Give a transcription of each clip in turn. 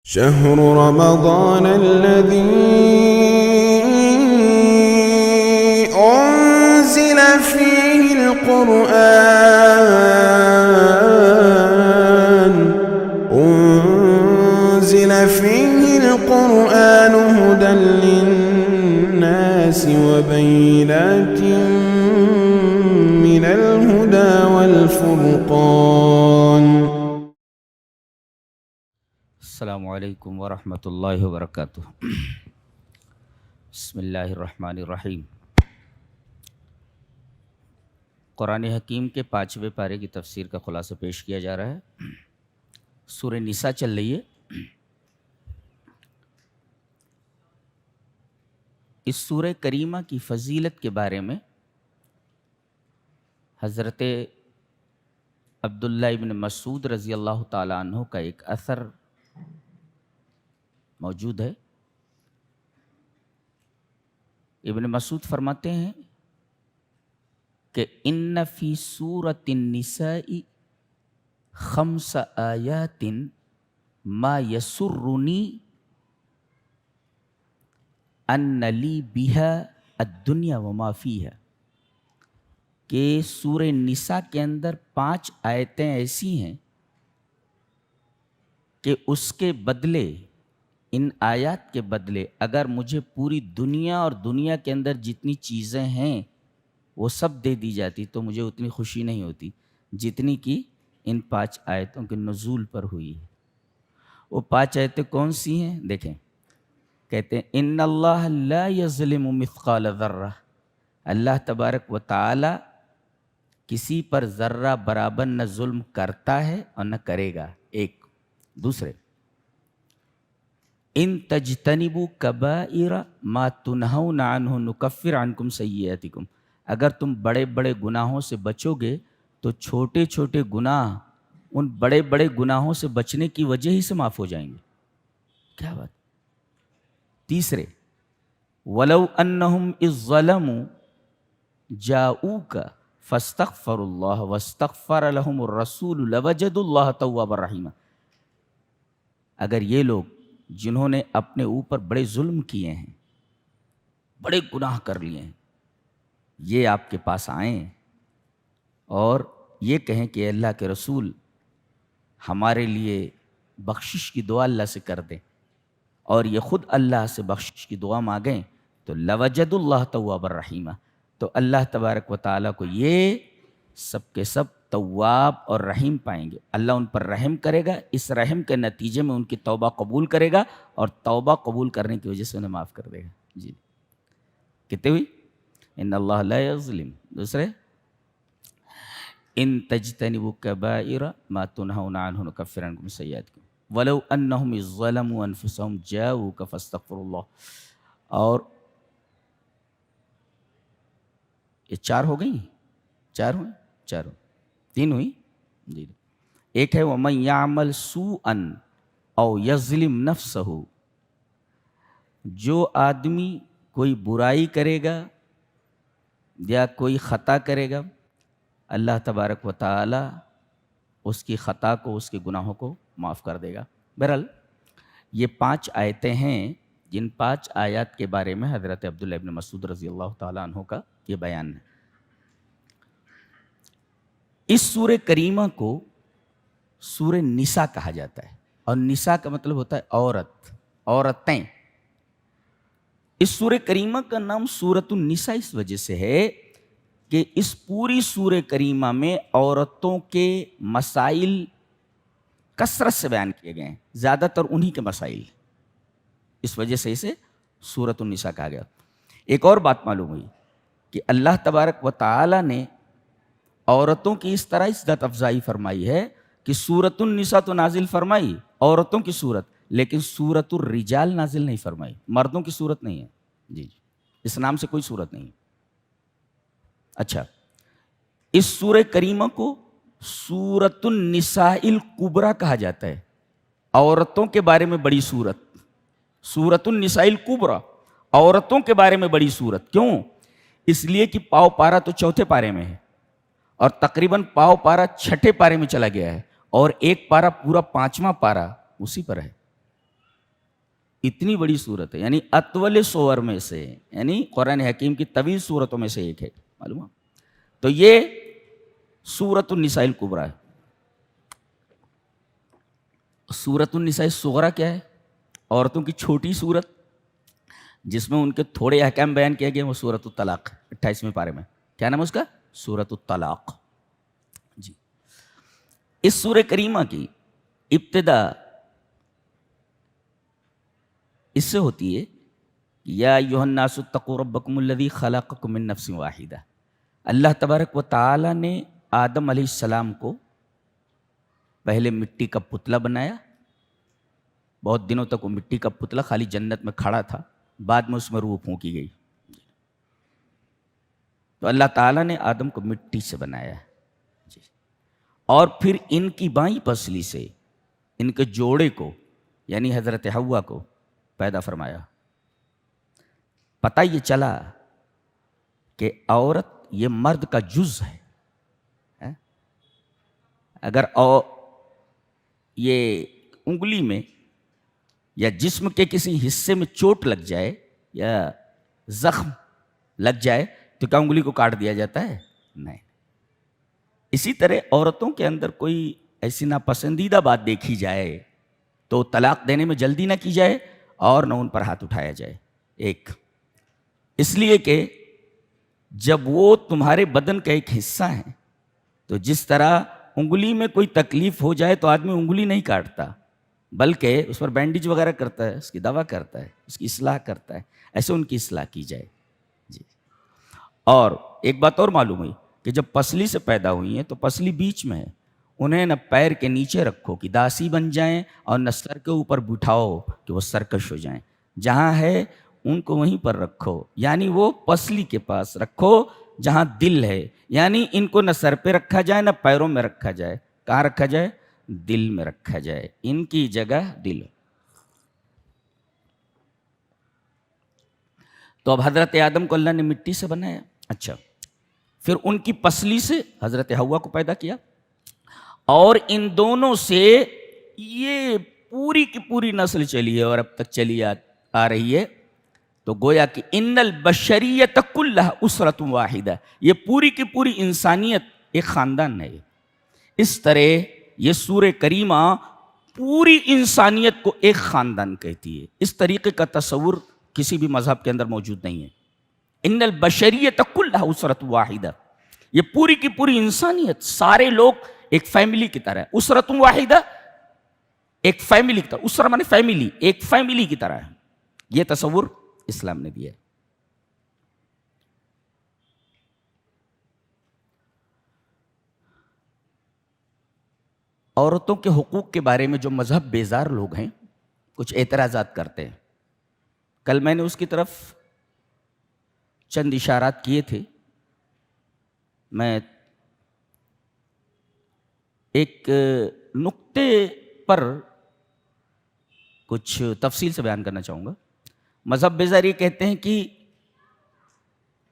شهر رمضان الذي أنزل فيه القرآن هدى للناس وبينات من الهدى والفرقان. السلام علیکم ورحمۃ اللہ وبرکاتہ. بسم اللہ الرحمن الرحیم. قرآن حکیم کے 5ویں پارے کی تفسیر کا خلاصہ پیش کیا جا رہا ہے. سورہ نساء چل رہی ہے. اس سورہ کریمہ کی فضیلت کے بارے میں حضرت عبداللہ ابن مسعود رضی اللہ تعالیٰ عنہ کا ایک اثر موجود ہے. ابن مسعود فرماتے ہیں کہ ان فی سورۃ النساء 5 آیات ما یسرنی ان لی بہا الدنیا وما فیہا، کہ سورہ نساء کے اندر 5 آیتیں ایسی ہیں کہ اس کے بدلے، ان آیات کے بدلے اگر مجھے پوری دنیا اور دنیا کے اندر جتنی چیزیں ہیں وہ سب دے دی جاتی تو مجھے اتنی خوشی نہیں ہوتی جتنی کہ ان 5 آیتوں کے نزول پر ہوئی ہے. وہ 5 آیتیں کون سی ہیں؟ دیکھیں، کہتے ہیں ان اللہ لا یظلم مثقال ذرہ، اللہ تبارک و تعالی کسی پر ذرہ برابر نہ ظلم کرتا ہے اور نہ کرے گا. ایک. دوسرے، ان تجتنبوا کبائر ما تنہون عنہ نکفر عنکم سیئاتکم، اگر تم بڑے بڑے گناہوں سے بچو گے تو چھوٹے چھوٹے گناہ ان بڑے بڑے گناہوں سے بچنے کی وجہ ہی سے معاف ہو جائیں گے. کیا بات. تیسرے، ولو انہم اذ ظلموا جاؤوک فاستغفروا اللہ واستغفر لهم الرسول لوجدوا اللہ توابا رحیما، اگر یہ لوگ جنہوں نے اپنے اوپر بڑے ظلم کیے ہیں، بڑے گناہ کر لیے ہیں، یہ آپ کے پاس آئیں اور یہ کہیں کہ اللہ کے رسول ہمارے لیے بخشش کی دعا اللہ سے کر دیں، اور یہ خود اللہ سے بخشش کی دعا مانگیں، تو لوجد اللہ تواب الرحیمہ، تو اللہ تبارک و تعالیٰ کو یہ سب کے سب تواب اور رحیم پائیں گے. اللہ ان پر رحم کرے گا، اس رحم کے نتیجے میں ان کی توبہ قبول کرے گا اور توبہ قبول کرنے کی وجہ سے انہیں معاف کر دے گا. جی کتنے ہوئی؟ ان اللہ لا یظلم. دوسرے، ان تجتنبوا کبائر ما تنہون عنہ نکفر عنکم سیئاتکم ولو انہم اذ ظلموا انفسہم جاؤوک فاستغفروا اللہ. اور یہ 4 ہو گئی؟ 4 ہوئی؟ 4 3 ہوئی؟ جی. ایک ہے وَمَن يَعْمَلْ سُوءًا اَوْ يَظْلِمْ نَفْسَهُ، جو آدمی کوئی برائی کرے گا یا کوئی خطا کرے گا، اللہ تبارک و تعالی اس کی خطا کو، اس کے گناہوں کو معاف کر دے گا. بہرحال یہ 5 آیتیں ہیں جن 5 آیات کے بارے میں حضرت عبداللہ ابن مسعود رضی اللہ تعالیٰ عنہ کا یہ بیان ہے. اس سورہ کریمہ کو سورہ نساء کہا جاتا ہے، اور نساء کا مطلب ہوتا ہے عورت، عورتیں. اس سورہ کریمہ کا نام سورۃ النساء اس وجہ سے ہے کہ اس پوری سورہ کریمہ میں عورتوں کے مسائل کثرت سے بیان کیے گئے ہیں، زیادہ تر انہی کے مسائل، اس وجہ سے اسے سورۃ النساء کہا گیا. ایک اور بات معلوم ہوئی کہ اللہ تبارک و تعالی نے عورتوں کی اس طرح عزت افزائی فرمائی ہے کہ سورۃ النساء تو نازل فرمائی عورتوں کی صورت، لیکن سورۃ الرجال نازل نہیں فرمائی، مردوں کی صورت نہیں ہے. جی اس نام سے کوئی صورت نہیں. اچھا، اس سورہ کریمہ کو سورۃ النساء الکبریٰ کہا جاتا ہے، عورتوں کے بارے میں بڑی صورت. سورۃ النساء الکبریٰ، عورتوں کے بارے میں بڑی صورت. کیوں؟ اس لیے کہ پاؤ پارا تو 4تھے پارے میں ہے اور تقریباً پاؤ پارا 6ٹھے پارے میں چلا گیا ہے، اور ایک پارا پورا 5واں پارا اسی پر ہے. اتنی بڑی صورت ہے، یعنی اطول سور میں سے، یعنی قرآن حکیم کی طویل صورتوں میں سے ایک ہے، معلوم ہے؟ تو یہ سورۃ النساء الکبریٰ ہے۔ سورۃ النساء الصغریٰ کیا ہے؟ عورتوں کی چھوٹی صورت جس میں ان کے تھوڑے احکام بیان کیے گئے، وہ سورۃ الطلاق 28ویں پارے میں۔ کیا نام ہے اس کا؟ سورۃ الطلاق۔ جی، اس سورہ کریمہ کی ابتدا اس سے ہوتی ہے، یا ایھا الناس اتقوا ربکم الذی خلقکم من نفس واحدہ۔ اللہ تبارک و تعالی نے آدم علیہ السلام کو پہلے مٹی کا پتلا بنایا، بہت دنوں تک وہ مٹی کا پتلا خالی جنت میں کھڑا تھا، بعد میں اس میں روح پھونکی گئی۔ تو اللہ تعالیٰ نے آدم کو مٹی سے بنایا، اور پھر ان کی بائیں پسلی سے ان کے جوڑے کو یعنی حضرت حوا کو پیدا فرمایا۔ پتہ یہ چلا کہ عورت یہ مرد کا جز ہے۔ اگر یہ انگلی میں یا جسم کے کسی حصے میں چوٹ لگ جائے یا زخم لگ جائے تو کیا انگلی کو کاٹ دیا جاتا ہے؟ نہیں۔ اسی طرح عورتوں کے اندر کوئی ایسی ناپسندیدہ بات دیکھی جائے تو طلاق دینے میں جلدی نہ کی جائے اور نہ ان پر ہاتھ اٹھایا جائے۔ ایک اس لیے کہ جب وہ تمہارے بدن کا ایک حصہ ہیں تو جس طرح انگلی میں کوئی تکلیف ہو جائے تو آدمی انگلی نہیں کاٹتا، بلکہ اس پر بینڈیج وغیرہ کرتا ہے، اس کی دوا کرتا ہے، اس کی اصلاح کرتا ہے، ایسے ان کی اصلاح کی جائے۔ جی، اور ایک بات اور معلوم ہوئی کہ جب پسلی سے پیدا ہوئی ہیں تو پسلی بیچ میں ہے، انہیں نہ پیر کے نیچے رکھو کہ داسی بن جائیں اور نہ سر کے اوپر بٹھاؤ کہ وہ سرکش ہو جائیں، جہاں ہے ان کو وہیں پر رکھو، یعنی وہ پسلی کے پاس رکھو جہاں دل ہے، یعنی ان کو نہ سر پہ رکھا جائے نہ پیروں میں رکھا جائے، کہاں رکھا جائے؟ دل میں رکھا جائے، ان کی جگہ دل۔ تو اب حضرت آدم کو اللہ نے مٹی سے بنایا، اچھا، پھر ان کی پسلی سے حضرت حوا کو پیدا کیا، اور ان دونوں سے یہ پوری کی پوری نسل چلی ہے اور اب تک چلی آ رہی ہے۔ تو گویا کہ ان البشریت کلھا اسرۃ واحدہ، یہ پوری کی پوری انسانیت ایک خاندان ہے۔ اس طرح یہ سورہ کریمہ پوری انسانیت کو ایک خاندان کہتی ہے۔ اس طریقے کا تصور کسی بھی مذہب کے اندر موجود نہیں ہے۔ ان البشریت کلھا اسرۃ واحدہ، یہ پوری کی پوری انسانیت، سارے لوگ ایک فیملی کی طرح ہے۔ اسرۃ واحدہ ایک فیملی کی طرح، اسرہ مانے فیملی، ایک فیملی کی طرح ہے۔ یہ تصور اسلام نے دیا ہے۔ عورتوں کے حقوق کے بارے میں جو مذہب بیزار لوگ ہیں کچھ اعتراضات کرتے ہیں۔ کل میں نے اس کی طرف چند اشارات کیے تھے۔ میں ایک نقطے پر کچھ تفصیل سے بیان کرنا چاہوں گا۔ مذہب بیزار یہ کہتے ہیں کہ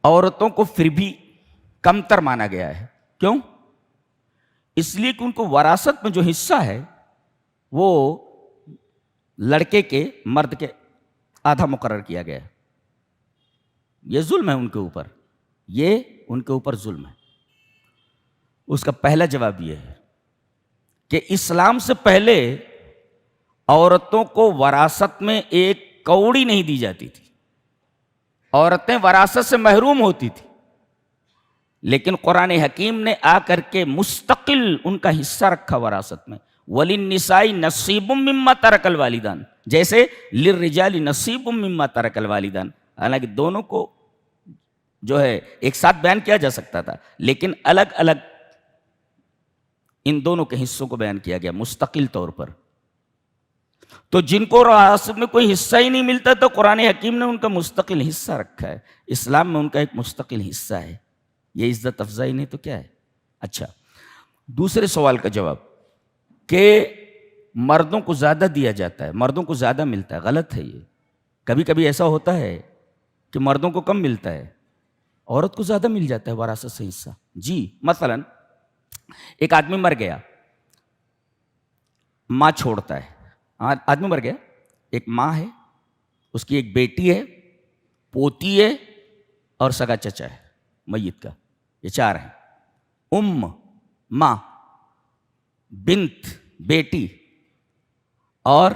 عورتوں کو پھر بھی کمتر مانا گیا ہے۔ کیوں؟ اس لیے کہ ان کو وراثت میں جو حصہ ہے وہ لڑکے کے، مرد کے آدھا مقرر کیا گیا ہے۔ یہ ظلم ہے ان کے اوپر، یہ ان کے اوپر ظلم ہے۔ اس کا پہلا جواب یہ ہے کہ اسلام سے پہلے عورتوں کو وراثت میں ایک کوڑی نہیں دی جاتی تھی، عورتیں وراثت سے محروم ہوتی تھی، لیکن قرآن حکیم نے آ کر کے مستقل ان کا حصہ رکھا وراثت میں۔ وَلِلنِّسَاءِ نَصِيبٌ مِّمَّا تَرَكَ الْوَالِدَانِ، جیسے لِلرِّجَالِ نَصِيبٌ مِّمَّا تَرَكَ الْوَالِدَانِ، حالانکہ دونوں کو جو ہے ایک ساتھ بیان کیا جا سکتا تھا، لیکن الگ الگ ان دونوں کے حصوں کو بیان کیا گیا مستقل طور پر۔ تو جن کو وراثت میں کوئی حصہ ہی نہیں ملتا تو قرآن حکیم نے ان کا مستقل حصہ رکھا ہے۔ اسلام میں ان کا ایک مستقل حصہ ہے۔ یہ عزت افزائی نہیں تو کیا ہے؟ اچھا، دوسرے سوال کا جواب کہ مردوں کو زیادہ دیا جاتا ہے، مردوں کو زیادہ ملتا ہے، غلط ہے یہ۔ کبھی کبھی ایسا ہوتا ہے کہ مردوں کو کم ملتا ہے، عورت کو زیادہ مل جاتا ہے وراثت سے حصہ۔ جی، مثلا ایک آدمی مر گیا، ماں چھوڑتا ہے، آدمی مر گیا، ایک ماں ہے اس کی ایک بیٹی ہے، پوتی ہے اور سگا چچا ہے میت کا، یہ 4 ہیں. ماں، بنت بیٹی، اور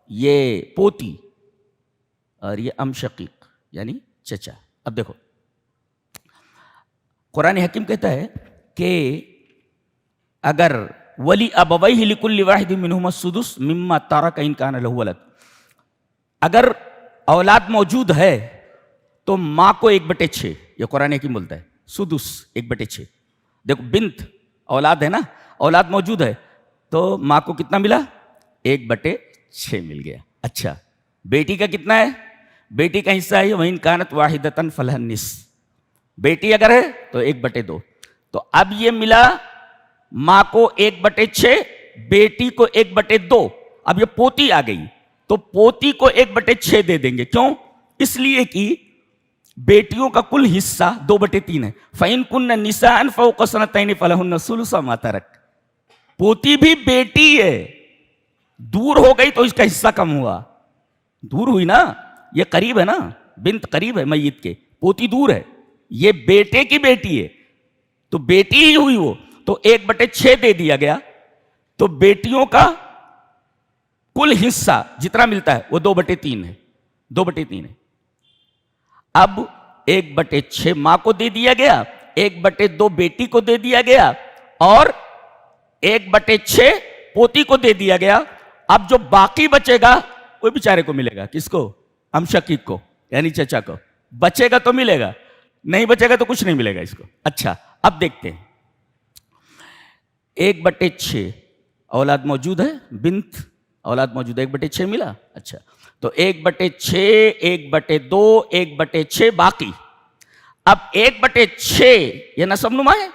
یہ پوتی، اور یہ شقیق یعنی چچا. اب دیکھو قرآن حکیم کہتا ہے کہ اگر ولی ابویہ لکل واحد منہما السدس مما ترک ان کان لہ ولد، اگر اولاد موجود ہے تو ماں کو 1/6، یہ قرآن حکیم بولتا ہے، سدس 1/6. دیکھو بنت اولاد ہے نا، اولاد موجود ہے تو ماں کو کتنا ملا؟ 1/6 مل گیا. اچھا بیٹی کا کتنا ہے؟ بیٹی کا حصہ ہے وَإِن كَانَتْ وَاحِدَةً فَلَهَا النِّصْفُ، بیٹی اگر ہے تو 1/2. تو اب یہ ملا ماں کو 1/6، بیٹی کو 1/2. اب یہ پوتی آ گئی تو پوتی کو 1/6 دے دیں گے. کیوں؟ اس لیے کہ بیٹیوں کا کل حصہ 2/3 ہے. فَإِن كُنَّ نِسَاءً فَوْقَ اثْنَتَيْنِ فَلَهُنَّ الثُّلُثُ مَا تَرَكَ. پوتی بھی بیٹی ہے، دور ہو گئی تو اس کا حصہ کم ہوا. دور ہوئی نا، یہ قریب ہے نا، بنت قریب ہے میت کے، پوتی دور ہے، یہ بیٹے کی بیٹی ہے تو بیٹی ہی ہوئی وہ، تو 1/6 دے دیا گیا. تو بیٹیوں کا کل حصہ جتنا ملتا ہے وہ 2/3 ہے، 2/3 ہے. اب 1/6 ماں کو دے دیا گیا، 1/2 بیٹی کو دے دیا گیا، اور 1/6 پوتی کو دے دیا گیا. اب جو باقی بچے گا وہ بیچارے کو ملے گا. کس کو؟ شقیق کو یعنی چچا کو. بچے گا تو ملے گا، نہیں بچے گا تو کچھ نہیں ملے گا اس کو. اچھا اب دیکھتے ہیں 1/6 اولاد موجود ہے، بنت اولاد موجود ہے، 1/6 ملا. اچھا تو 1/6، 1/2، 1/6 باقی. اب 1/6 یہ نسب نما ہے،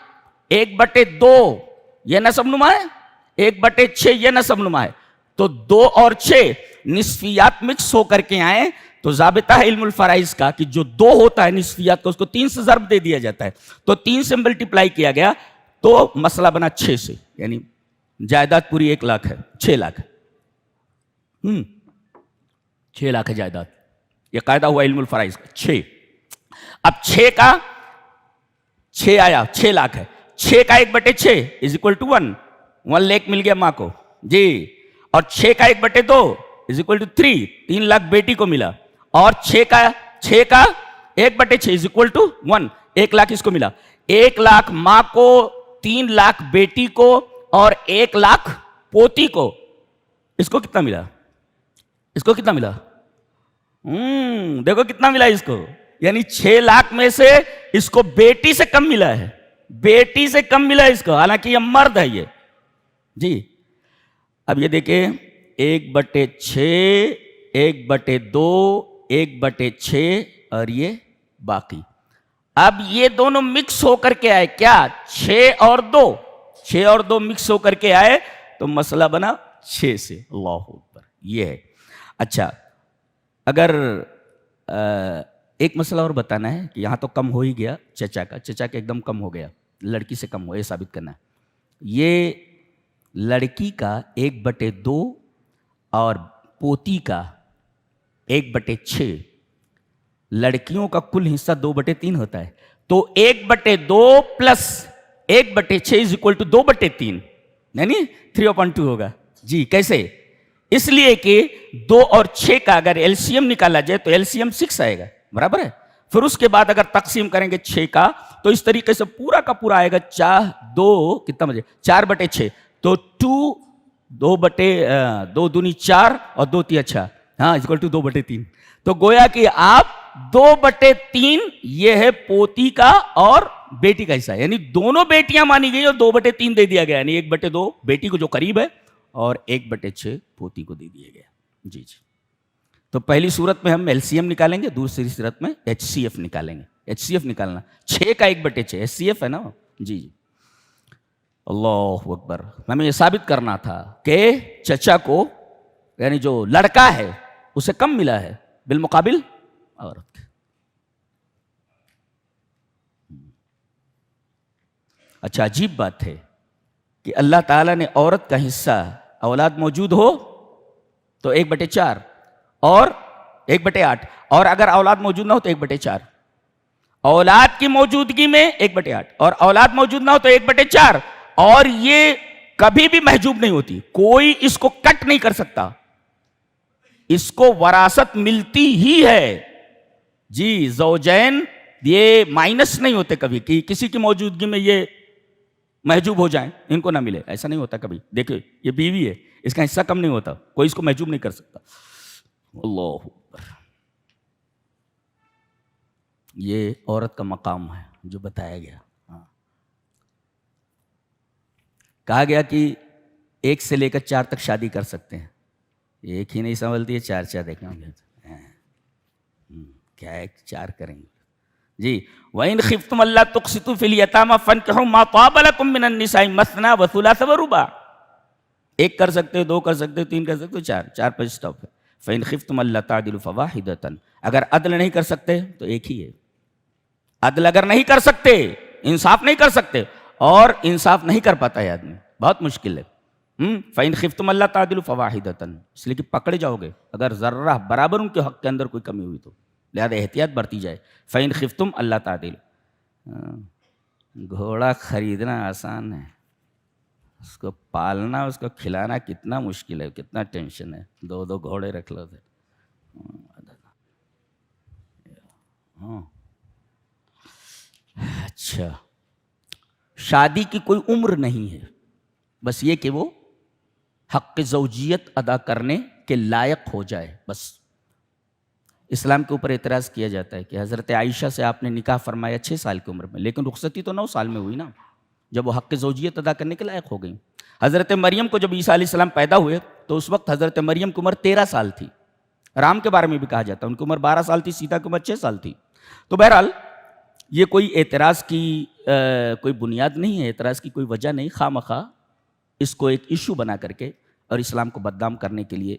1/2 یہ نسب نما ہے، 1/6 یہ نسب نما ہے. تو 2 اور 6 نصفیات مکس ہو کر کے آئیں تو ضابطہ ہے علم الفرائض کا کہ جو 2 ہوتا ہے نصفیات کو، اس کو 3 سے ضرب دے دیا جاتا ہے. تو 3 سے ملٹیپلائی کیا گیا تو مسئلہ بنا 6 سے، یعنی جائیداد پوری 1 لاکھ ہے، 6 لاکھ ہے. 6 لاکھ ہے جائیداد. یہ قاعدہ ہوا علم الفرائض کا. 6 اب 6 کا 6 آیا، 6 لاکھ ہے. 6 کا 1/6 از اکول ٹو 1، 1 لاکھ مل گیا ماں کو جی. اور 6 کا 1/2 از اکول ٹو 3، 3 لاکھ بیٹی کو ملا. اور 6 کا 1/6 از اکول ٹو 1، 1 لاکھ اس کو ملا. 1 لاکھ ماں کو، 3 لاکھ بیٹی کو، اور 1 لاکھ پوتی کو. اس کو کتنا ملا؟ اس کو کتنا ملا؟ دیکھو کتنا ملا اس کو، یعنی 6 لاکھ میں سے اس کو بیٹی سے کم ملا ہے، بیٹی سے کم ملا اس کو، حالانکہ یہ مرد ہے یہ جی. اب یہ دیکھیں 1/6، 1/2، 1/6 اور یہ باقی. اب یہ دونوں مکس ہو کر کے آئے کیا؟ 6 اور 2، 6 اور 2 مکس ہو کر کے آئے تو مسئلہ بنا 6 سے. اللہ اکبر، یہ ہے. اچھا اگر ایک مسئلہ اور بتانا ہے کہ یہاں تو کم ہو ہی گیا چچا کا ایک دم کم ہو گیا، لڑکی سے کم ہو، یہ ثابت کرنا ہے. یہ لڑکی کا 1/2 اور پوتی کا 1/6، لڑکیوں کا کل حصہ 2/3 ہوتا ہے. تو 1/2 پلس 1/6 از اکول ٹو 2/3، یعنی 3/2 ہوگا جی. کیسے؟ اس لیے کہ 2 اور 6 کا اگر LCM نکالا جائے تو LCM 6 آئے گا، برابر ہے. پھر اس کے بعد اگر تقسیم کریں گے 6 کا تو اس طریقے سے پورا کا پورا آئے گا 2 کتنا بجے 4/6. تو 2 دونی 4 اور 2 3 اچھا ہاں اکول ٹو 2/3. تو گویا کہ آپ 2/3 یہ ہے پوتی کا اور بیٹی کا حصہ، یعنی دونوں بیٹیاں مانی گئی اور 2/3 دے دیا گیا، یعنی 1/2 بیٹی کو جو قریب ہے اور 1/6 پوتی کو دے دیا گیا جی جی. تو پہلی صورت میں ہم LCM نکالیں گے، دوسری صورت میں HCF نکالیں گے. HCF نکالنا 6 کا 1/6 HCF ہے نا جی جی. اللہ اکبر. ہمیں یہ ثابت کرنا تھا کہ چچا کو یعنی جو لڑکا ہے اسے کم ملا ہے بالمقابل عورت کے. اچھا عجیب بات ہے کہ اللہ تعالیٰ نے عورت کا حصہ اولاد موجود ہو تو 1/4 اور 1/8. اور اگر اولاد موجود نہ ہو تو 1/4. اولاد کی موجودگی میں 1/8 اور اولاد موجود نہ ہو تو 1/4. اور یہ کبھی بھی محجوب نہیں ہوتی, کوئی اس کو کٹ نہیں کر سکتا, اس کو وراثت ملتی ہی ہے. جی زوجین یہ مائنس نہیں ہوتے کبھی کہ کسی کی موجودگی میں یہ محجوب ہو جائیں, ان کو نہ ملے, ایسا نہیں ہوتا کبھی. دیکھیں یہ بیوی ہے, اس کا حصہ کم نہیں ہوتا, کوئی اس کو محجوب نہیں کر سکتا. اللہ اکبر. یہ عورت کا مقام ہے جو بتایا گیا. کہا گیا کہ 1 سے لے کر 4 تک شادی کر سکتے ہیں. ایک ہی نہیں سنبھلتی ہے, 4 دیکھنا ہوں گے. کیا ہے 4 کریں گے. جی وَإِنْ خِفْتُمْ أَلَّا تُقْسِطُوا فِي الْيَتَامَىٰ فَانكِحُوا مَا طَابَ لَكُم مِّنَ النِّسَاءِ مَثْنَىٰ وَثُلَاثَ وَرُبَاعَ. 1 کر سکتے ہو, 2 کر سکتے ہو, 3 کر سکتے ہو, 4 پر اسٹاپ ہے. فَإِنْ خِفْتُمْ أَلَّا تَعْدِلُوا فَوَاحِدَةً. اگر عدل نہیں کر سکتے تو ایک ہی ہے. عدل اگر نہیں کر سکتے, انصاف نہیں کر سکتے, اور انصاف نہیں کر پاتا ہے آدمی, بہت مشکل ہے. فَإِنْ خِفْتُمْ أَلَّا تَعْدِلُوا فَوَاحِدَةً, اس لیے کہ پکڑے جاؤ گے اگر ذرہ برابر ان کے حق کے اندر کوئی کمی ہوئی تو, لہذا احتیاط برتی جائے. فَإِنْ خِفْتُمْ أَلَّا تَعْدِلُوا. گھوڑا خریدنا آسان ہے, اس کو پالنا, اس کو کھلانا کتنا مشکل ہے, کتنا ٹینشن ہے. 2 گھوڑے رکھ لو. اچھا, شادی کی کوئی عمر نہیں ہے, بس یہ کہ وہ حق زوجیت ادا کرنے کے لائق ہو جائے بس. اسلام کے اوپر اعتراض کیا جاتا ہے کہ حضرت عائشہ سے آپ نے نکاح فرمایا 6 سال کی عمر میں, لیکن رخصتی تو 9 سال میں ہوئی نا, جب وہ حق زوجیت ادا کرنے کے لائق ہو گئیں. حضرت مریم کو جب عیسیٰ علیہ السلام پیدا ہوئے تو اس وقت حضرت مریم کی عمر 13 سال تھی. رام کے بارے میں بھی کہا جاتا ہے ان کی عمر 12 سال تھی, سیتا کی عمر 6 سال تھی. تو بہرحال یہ کوئی اعتراض کی کوئی بنیاد نہیں ہے, اعتراض کی کوئی وجہ نہیں. خواہ مخواہ اس کو ایک ایشو بنا کر کے اور اسلام کو بدنام کرنے کے لیے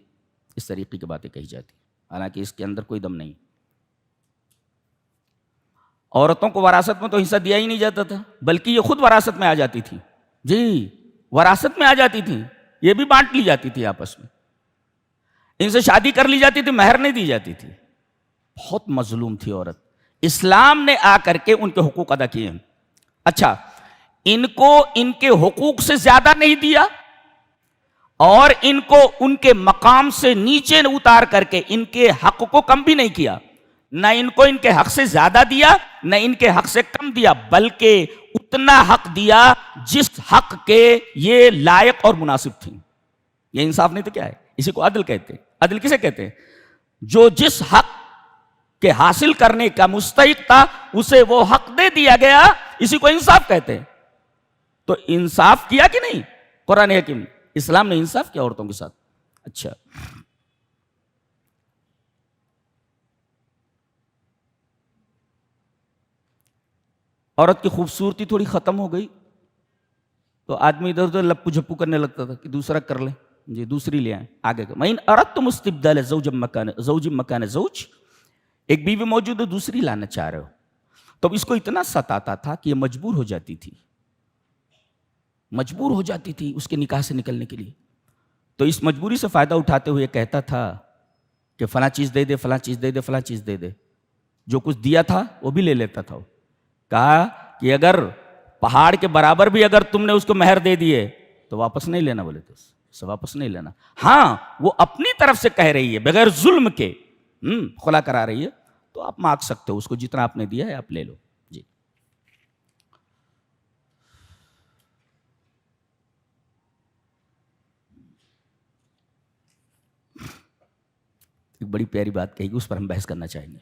اس طریقے کی باتیں کہی جاتی, حالانکہ اس کے اندر کوئی دم نہیں. عورتوں کو وراثت میں تو حصہ دیا ہی نہیں جاتا تھا, بلکہ یہ خود وراثت میں آ جاتی تھی. جی وراثت میں آ جاتی تھی, یہ بھی بانٹ لی جاتی تھی آپس میں, ان سے شادی کر لی جاتی تھی, مہر نہیں دی جاتی تھی. بہت مظلوم تھی عورت. اسلام نے آ کر کے ان کے حقوق ادا کیے ہیں. اچھا, ان کو ان کے حقوق سے زیادہ نہیں دیا اور ان کو ان کے مقام سے نیچے اتار کر کے ان کے حق کو کم بھی نہیں کیا. نہ ان کو ان کے حق سے زیادہ دیا, نہ ان کے حق سے کم دیا, بلکہ اتنا حق دیا جس حق کے یہ لائق اور مناسب تھیں. یہ انصاف نہیں تو کیا ہے؟ اسی کو عدل کہتے ہیں. عدل کسے کہتے ہیں؟ جو جس حق کے حاصل کرنے کا مستحق تھا اسے وہ حق دے دیا گیا, اسی کو انصاف کہتے ہیں. تو انصاف کیا کہ نہیں قرآن حکیم؟ اسلام نے انصاف کیا عورتوں کے ساتھ. اچھا, عورت کی خوبصورتی تھوڑی ختم ہو گئی تو آدمی ادھر ادھر لپو جھپو کرنے لگتا تھا کہ دوسرا کر لیں, جی دوسری لے آئیں. آگے کا مَإِنْ أَرَدْتُمُ اسْتِبْدَالَ زَوْجٍ مَّكَانَ زَوْجٍ, ایک بیوی موجود ہے دوسری لانا چاہ رہے ہو, تو اس کو اتنا ستاتا تھا کہ یہ مجبور ہو جاتی تھی, مجبور ہو جاتی تھی اس کے نکاح سے نکلنے کے لیے. تو اس مجبوری سے فائدہ اٹھاتے ہوئے کہتا تھا کہ فلاں چیز دے دے, فلاں چیز دے دے, فلاں چیز دے دے. جو کچھ دیا تھا وہ بھی لے لیتا تھا. کہا کہ اگر پہاڑ کے برابر بھی اگر تم نے اس کو مہر دے دیے تو واپس نہیں لینا. بولے تو اسے واپس نہیں لینا. ہاں وہ اپنی طرف سے کہہ رہی ہے بغیر ظلم کے, خلا کرا رہی ہے, تو آپ مانگ سکتے ہو اس کو, جتنا آپ نے دیا ہے آپ لے لو. جی ایک بڑی پیاری بات کہی گی, اس پر ہم بحث کرنا چاہیں گے.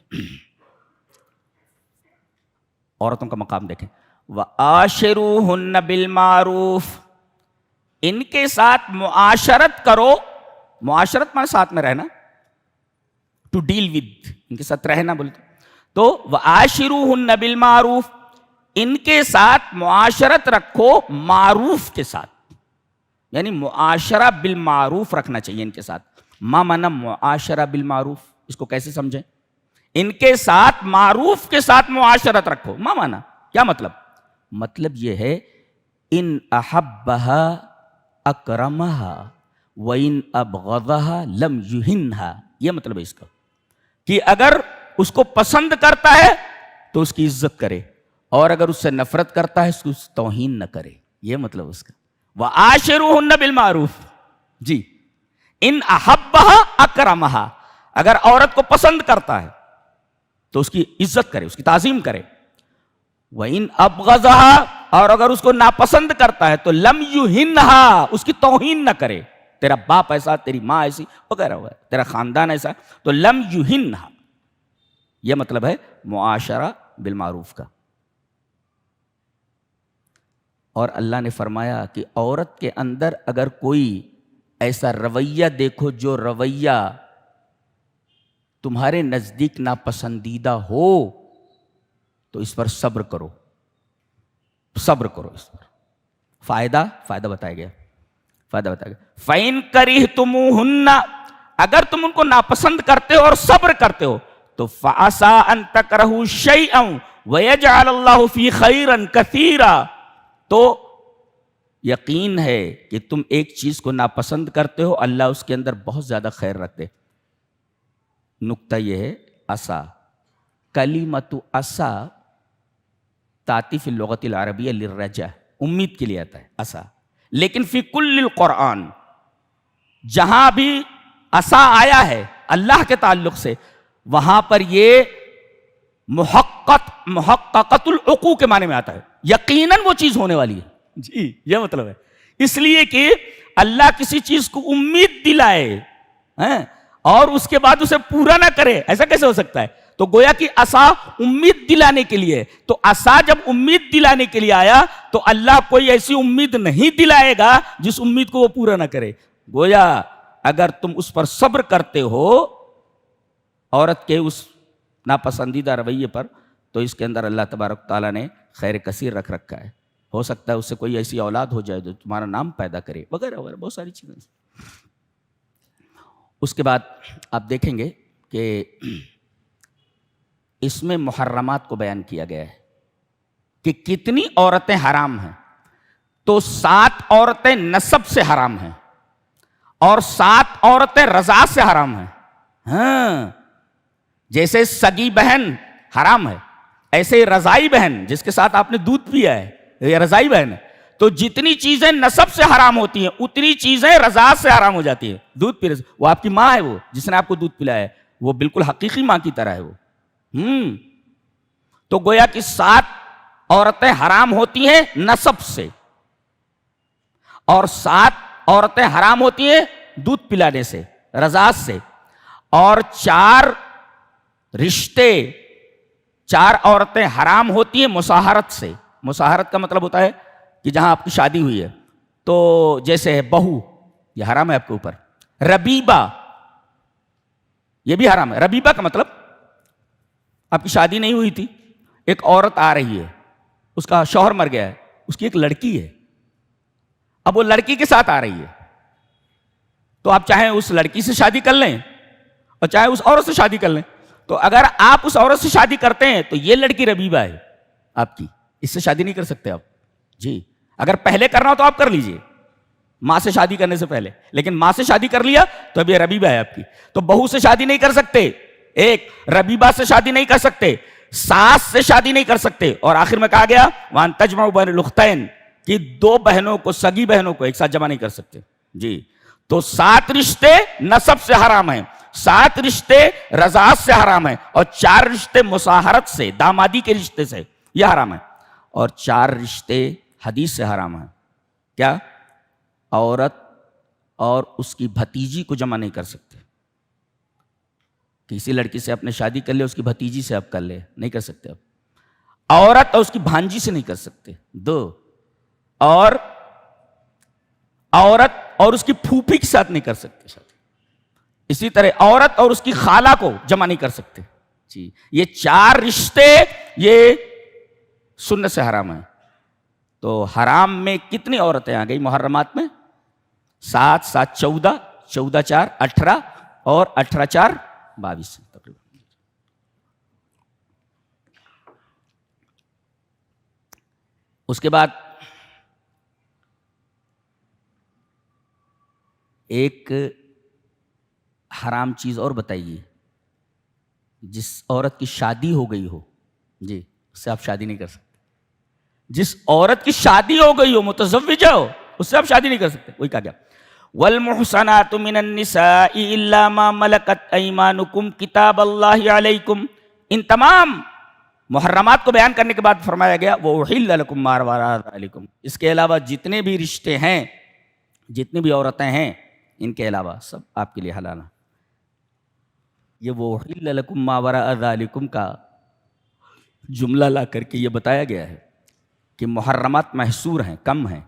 عورتوں کا مقام دیکھیں. وَآشِرُوهُنَّ بِالْمَعْرُوفِ, ان کے ساتھ معاشرت کرو. معاشرت میں ساتھ میں رہنا, ٹو ڈیل ود, ان کے ساتھ رہنا بولتے. تو وَآشِرُوهُنَّ بِالْمَعْرُوفِ, ان کے ساتھ معاشرت رکھو معروف کے ساتھ, یعنی معاشرہ بالمعروف رکھنا چاہیے ان کے ساتھ. ما معنی معاشرہ بالمعروف, اس کو کیسے سمجھیں؟ ان کے ساتھ معروف کے ساتھ معاشرت رکھو. ما معنی کیا مطلب؟ مطلب یہ ہے ان احبها اکرمها وان ابغضها لم یہنها, یہ مطلب ہے اس کا. کہ اگر اس کو پسند کرتا ہے تو اس کی عزت کرے، اور اگر اس سے نفرت کرتا ہے اس کو توہین نہ کرے. یہ مطلب اس کا. وَعَاشِرُوهُنَّ بِالْمَعْرُوفِ. جی، ان احبها اکرمها، اگر عورت کو پسند کرتا ہے تو اس کی عزت کرے، اس کی تعظیم کرے. وَإِنْ أَبْغَضَهَا، اور اگر اس کو ناپسند کرتا ہے تو لم يُهِنْهَا، اس کی توہین نہ کرے. تیرا باپ ایسا، تیری ماں ایسی وغیرہ وغیرہ، تیرا خاندان ایسا، تو لم يُهِنْهَا. یہ مطلب ہے معاشرہ بالمعروف کا. اور اللہ نے فرمایا کہ عورت کے اندر اگر کوئی ایسا رویہ دیکھو جو رویہ تمہارے نزدیک ناپسندیدہ ہو تو اس پر صبر کرو، صبر کرو اس پر. فائدہ بتایا گیا، فائدہ بتایا گیا. فَإِن كَرِهْتُمُوهُنَّ، اگر تم ان کو ناپسند کرتے ہو اور صبر کرتے ہو تو فَعَسَىٰ أَن تَكْرَهُوا شَيْئًا وَيَجْعَلَ اللَّهُ فِيهِ خَيْرًا كَثِيرًا. تو یقین ہے کہ تم ایک چیز کو ناپسند کرتے ہو، اللہ اس کے اندر بہت زیادہ خیر رکھتے. نکتہ یہ ہے عسا، کلمۃ عسا تاتی فی اللغۃ العربیہ للرجا، امید کے لیے آتا ہے عسا. لیکن فی کل القرآن جہاں بھی عسا آیا ہے اللہ کے تعلق سے، وہاں پر یہ محققت العقوق کے معنی میں آتا ہے، یقیناً وہ چیز ہونے والی ہے. جی یہ مطلب ہے. اس لیے کہ اللہ کسی چیز کو امید دلائے اور اس کے بعد اسے پورا نہ کرے، ایسا کیسے ہو سکتا ہے؟ تو گویا کہ عصا امید دلانے کے لیے، تو عصا جب امید دلانے کے لیے آیا تو اللہ کوئی ایسی امید نہیں دلائے گا جس امید کو وہ پورا نہ کرے. گویا اگر تم اس پر صبر کرتے ہو عورت کے اس ناپسندیدہ رویے پر، تو اس کے اندر اللہ تبارک تعالیٰ نے خیر کثیر رکھ رکھا ہے. ہو سکتا ہے اس سے کوئی ایسی اولاد ہو جائے جو تمہارا نام پیدا کرے وغیرہ وغیرہ، بہت ساری چیزیں. اس کے بعد آپ دیکھیں گے کہ اس میں محرمات کو بیان کیا گیا ہے کہ کتنی عورتیں حرام ہیں. تو 7 عورتیں نسب سے حرام ہیں اور 7 عورتیں رضاعت سے حرام ہیں. ہاں، جیسے سگی بہن حرام ہے، ایسے رضائی بہن جس کے ساتھ آپ نے دودھ پیا ہے یہ رضائی بہن ہے. تو جتنی چیزیں نسب سے حرام ہوتی ہیں اتنی چیزیں رضاعت سے حرام ہو جاتی ہیں. دودھ پی، وہ آپ کی ماں ہے، وہ جس نے آپ کو دودھ پلایا ہے وہ بالکل حقیقی ماں کی طرح ہے وہ. تو گویا کہ 7 عورتیں حرام ہوتی ہیں نسب سے، اور 7 عورتیں حرام ہوتی ہیں دودھ پلانے سے، رضاعت سے. اور 4 رشتے، 4 عورتیں حرام ہوتی ہیں مصاہرت سے. مصاہرت کا مطلب ہوتا ہے کہ جہاں آپ کی شادی ہوئی ہے، تو جیسے ہے بہو، یہ حرام ہے آپ کے اوپر. ربیبہ یہ بھی حرام ہے. ربیبہ کا مطلب آپ کی شادی نہیں ہوئی تھی، ایک عورت آ رہی ہے، اس کا شوہر مر گیا ہے، اس کی ایک لڑکی ہے، اب وہ لڑکی کے ساتھ آ رہی ہے، تو آپ چاہیں اس لڑکی سے شادی کر لیں اور چاہے اس عورت سے شادی کر لیں. تو اگر آپ اس عورت سے شادی کرتے ہیں تو یہ لڑکی ربیبہ ہے آپ کی، اس سے شادی نہیں کر سکتے آپ. جی اگر پہلے کرنا ہو تو آپ کر لیجئے ماں سے شادی کرنے سے پہلے، لیکن ماں سے شادی کر لیا تو اب یہ ربیبہ ہے آپ کی. تو بہو سے شادی نہیں کر سکتے، ایک ربیبہ سے شادی نہیں کر سکتے، ساس سے شادی نہیں کر سکتے، اور آخر میں کہا گیا وَأَن تَجْمَعُوا بَيْنَ الْأُخْتَيْنِ کہ 2 بہنوں کو، سگی بہنوں کو ایک ساتھ جمع نہیں کر سکتے. جی تو 7 رشتے نسب سے حرام ہیں، 7 رشتے رضاعت سے حرام ہیں، اور 4 رشتے مصاہرت سے، دامادی کے رشتے سے یہ حرام ہے، اور 4 رشتے حدیث سے حرام ہیں. کیا؟ عورت اور اس کی بھتیجی کو جمع نہیں کر سکتے. کسی لڑکی سے اپنے شادی کر لے، اس کی بھتیجی سے آپ کر لے، نہیں کر سکتے آپ. عورت اور اس کی بھانجی سے نہیں کر سکتے 2، اور عورت اور اس کی پھوپھی کے ساتھ نہیں کر سکتے شادی. اسی طرح عورت اور اس کی خالہ کو جمع نہیں کر سکتے. جی یہ 4 رشتے یہ سنت سے حرام ہیں. تو حرام میں کتنی عورتیں آ گئی محرمات میں؟ 7 7 14، 14 4 18، اور 18 4 22 تقریباً. اس کے بعد ایک حرام چیز اور بتائیے جس عورت کی شادی ہو گئی ہو، جی اس سے آپ شادی نہیں کر سکتے. جس عورت کی شادی ہو گئی ہو، متزوجہ ہو، اس سے آپ شادی نہیں کر سکتے. وہی کہا گیا والمحصنات من النساء الا ما ملكت ايمانكم کتاب اللہ علیکم. ان تمام محرمات کو بیان کرنے کے بعد فرمایا گیا وَأُحِلَّ لَكُم مَا وَرَاءَ ذَلِكُمْ. اس کے علاوہ جتنے بھی رشتے ہیں، جتنی بھی عورتیں ہیں، ان کے علاوہ سب آپ کے لیے حلال ہیں. یہ وَأُحِلَّ لَكُم مَا وَرَاءَ ذَلِكُمْ کا جملہ لا کر کے یہ بتایا گیا ہے کہ محرمات محصور ہیں، کم ہیں،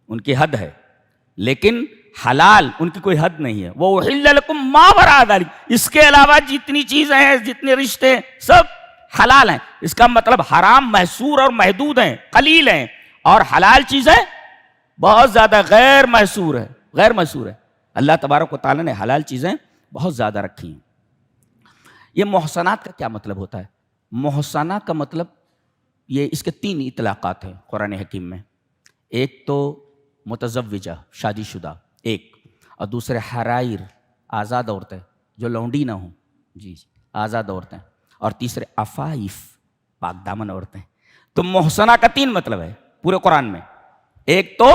ان کی حد ہے، لیکن حلال ان کی کوئی حد نہیں ہے. وَأُحِلَّ لَكُم مَا وَرَاءَ ذَلِكُمْ. اس کے علاوہ جتنی چیزیں ہیں، جتنے رشتے سب حلال ہیں. اس کا مطلب حرام محصور اور محدود ہیں، قلیل ہیں، اور حلال چیزیں بہت زیادہ غیر محصور ہے، غیر محصور ہے. اللہ تبارک و تعالیٰ نے حلال چیزیں بہت زیادہ رکھی ہیں. یہ محسنات کا کیا مطلب ہوتا ہے؟ محسنہ کا مطلب یہ اس کے 3 اطلاقات ہیں قرآن حکیم میں. ایک تو متزوجہ، شادی شدہ ایک، اور دوسرے حرائر، آزاد عورتیں جو لونڈی نہ ہوں، جی آزاد عورتیں، اور تیسرے عفائف، پاک دامن عورتیں. تو محسنہ کا 3 مطلب ہے پورے قرآن میں. ایک تو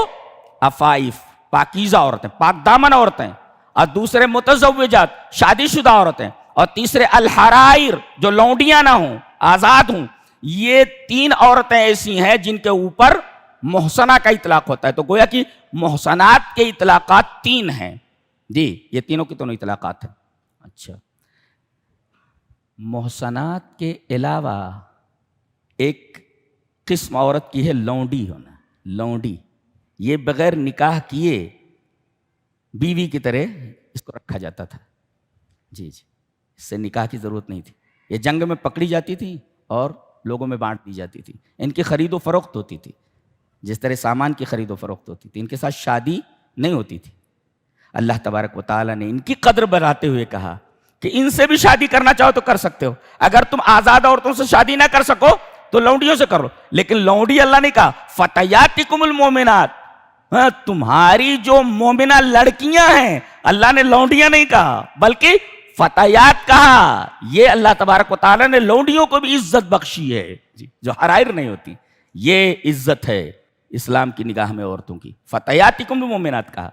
عفائف، پاکیزہ عورتیں، پاک دامن عورتیں، اور دوسرے متزوجات، شادی شدہ عورتیں، اور تیسرے الحرائر جو لونڈیاں نہ ہوں، آزاد ہوں. یہ 3 عورتیں ایسی ہیں جن کے اوپر محسنہ کا اطلاق ہوتا ہے. تو گویا کہ محسنات کے اطلاقات 3 ہیں. جی یہ تینوں کی تینوں اطلاقات ہیں. اچھا، محسنات کے علاوہ ایک قسم عورت کی ہے لونڈی ہونا. لونڈی یہ بغیر نکاح کیے بیوی کی طرح اس کو رکھا جاتا تھا. جی جی، اس سے نکاح کی ضرورت نہیں تھی. یہ جنگ میں پکڑی جاتی تھی اور لوگوں میں بانٹ دی جاتی تھی. ان کی خرید و فروخت ہوتی تھی جس طرح سامان کی خرید و فروخت ہوتی تھی. ان کے ساتھ شادی نہیں ہوتی تھی. اللہ تبارک و تعالیٰ نے ان کی قدر بڑھاتے ہوئے کہا کہ ان سے بھی شادی کرنا چاہو تو کر سکتے ہو. اگر تم آزاد عورتوں سے شادی نہ کر سکو تو لونڈیوں سے کرو. لیکن لونڈی اللہ نے کہا فتیاتکم المؤمنات، تمہاری جو مومنہ لڑکیاں ہیں، اللہ نے لونڈیاں نہیں کہا بلکہ فتیات کہا. یہ اللہ تبارک و تعالیٰ نے لونڈیوں کو بھی عزت بخشی ہے جو حرائر نہیں ہوتی. یہ عزت ہے اسلام کی نگاہ میں عورتوں کی. فتیاتکم المؤمنات کہا.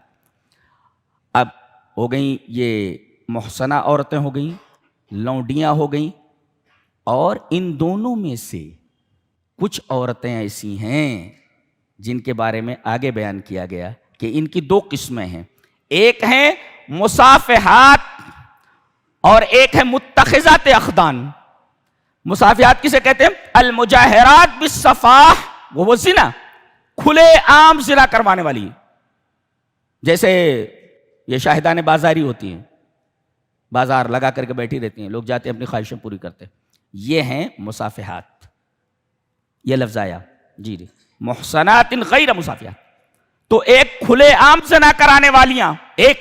اب ہو گئیں یہ محسنہ عورتیں ہو گئیں، لونڈیاں ہو گئیں، اور ان دونوں میں سے کچھ عورتیں ایسی ہیں جن کے بارے میں آگے بیان کیا گیا کہ ان کی 2 قسمیں ہیں. ایک ہیں مصافحات اور ایک ہے متخذات اخدان. مصافحات کسے کہتے ہیں؟ المجاہرات بالصفاح، وہ زنا، کھلے عام زنا کروانے والی، جیسے یہ شاہدان بازاری ہوتی ہیں، بازار لگا کر کے بیٹھی رہتی ہیں، لوگ جاتے ہیں اپنی خواہشیں پوری کرتے ہیں. یہ ہیں مصافحات. یہ لفظ آیا جی جی، محسنات غیر مصافحات. تو ایک کھلے عام زنا کرانے والیاں ایک،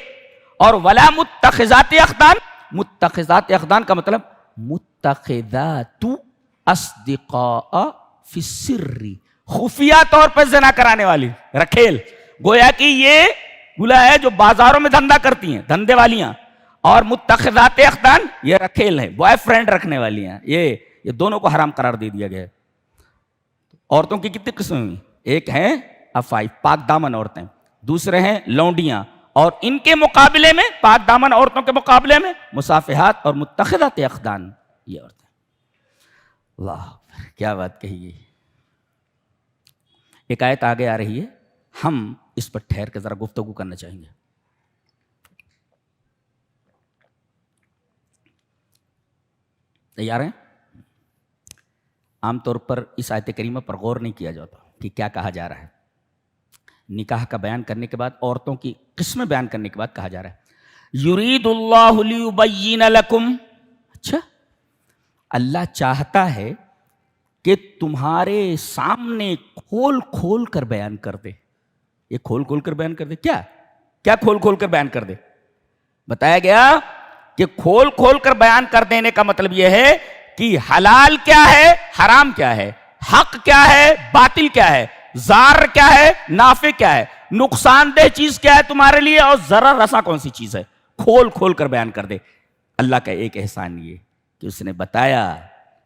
اور ولا متخذات اخدان. متخذات اخدان کا مطلب متخذات اصدقاء فی السر، خفیہ طور پر زنا کرانے والی، رکھیل. گویا کہ یہ گلا ہے جو بازاروں میں دھندا کرتی ہیں، دھندے والیاں، اور متخذات اخدان یہ رکھیل ہیں، بوائے فرینڈ رکھنے والی ہیں. یہ دونوں کو حرام قرار دے دیا گیا ہے. عورتوں کی کتنی قسمیں ہوئی؟ ایک ہیں عفائف، پاک دامن عورتیں، دوسرے ہیں لونڈیاں، اور ان کے مقابلے میں، پاک دامن عورتوں کے مقابلے میں مصافحات اور متخذات اخدان یہ عورتیں. اللہ کیا بات کہی گئی. ایک آیت آگے آ رہی ہے، ہم اس پر ٹھہر کے ذرا گفتگو کرنا چاہیں گے. تیار ہیں؟ عام طور پر اس آیت کریمہ پر غور نہیں کیا جاتا کہ کیا کہا جا رہا ہے. نکاح کا بیان کرنے کے بعد، عورتوں کی قسمیں بیان کرنے کے بعد کہا جا رہا ہے یرید اللہ لیبین لکم. اچھا، اللہ چاہتا ہے کہ تمہارے سامنے کھول کھول کر بیان کر دے. یہ کھول کھول کر بیان کر دے، کیا کھول کھول کر بیان کر دے؟ بتایا گیا کہ کھول کھول کر بیان کر دینے کا مطلب یہ ہے کہ حلال کیا ہے، حرام کیا ہے، حق کیا ہے، باطل کیا ہے، ضار کیا ہے، نافع کیا ہے، نقصان دہ چیز کیا ہے تمہارے لیے، اور ضرر رساں کون سی چیز ہے. کھول کھول کر بیان کر دے. اللہ کا ایک احسان یہ کہ اس نے بتایا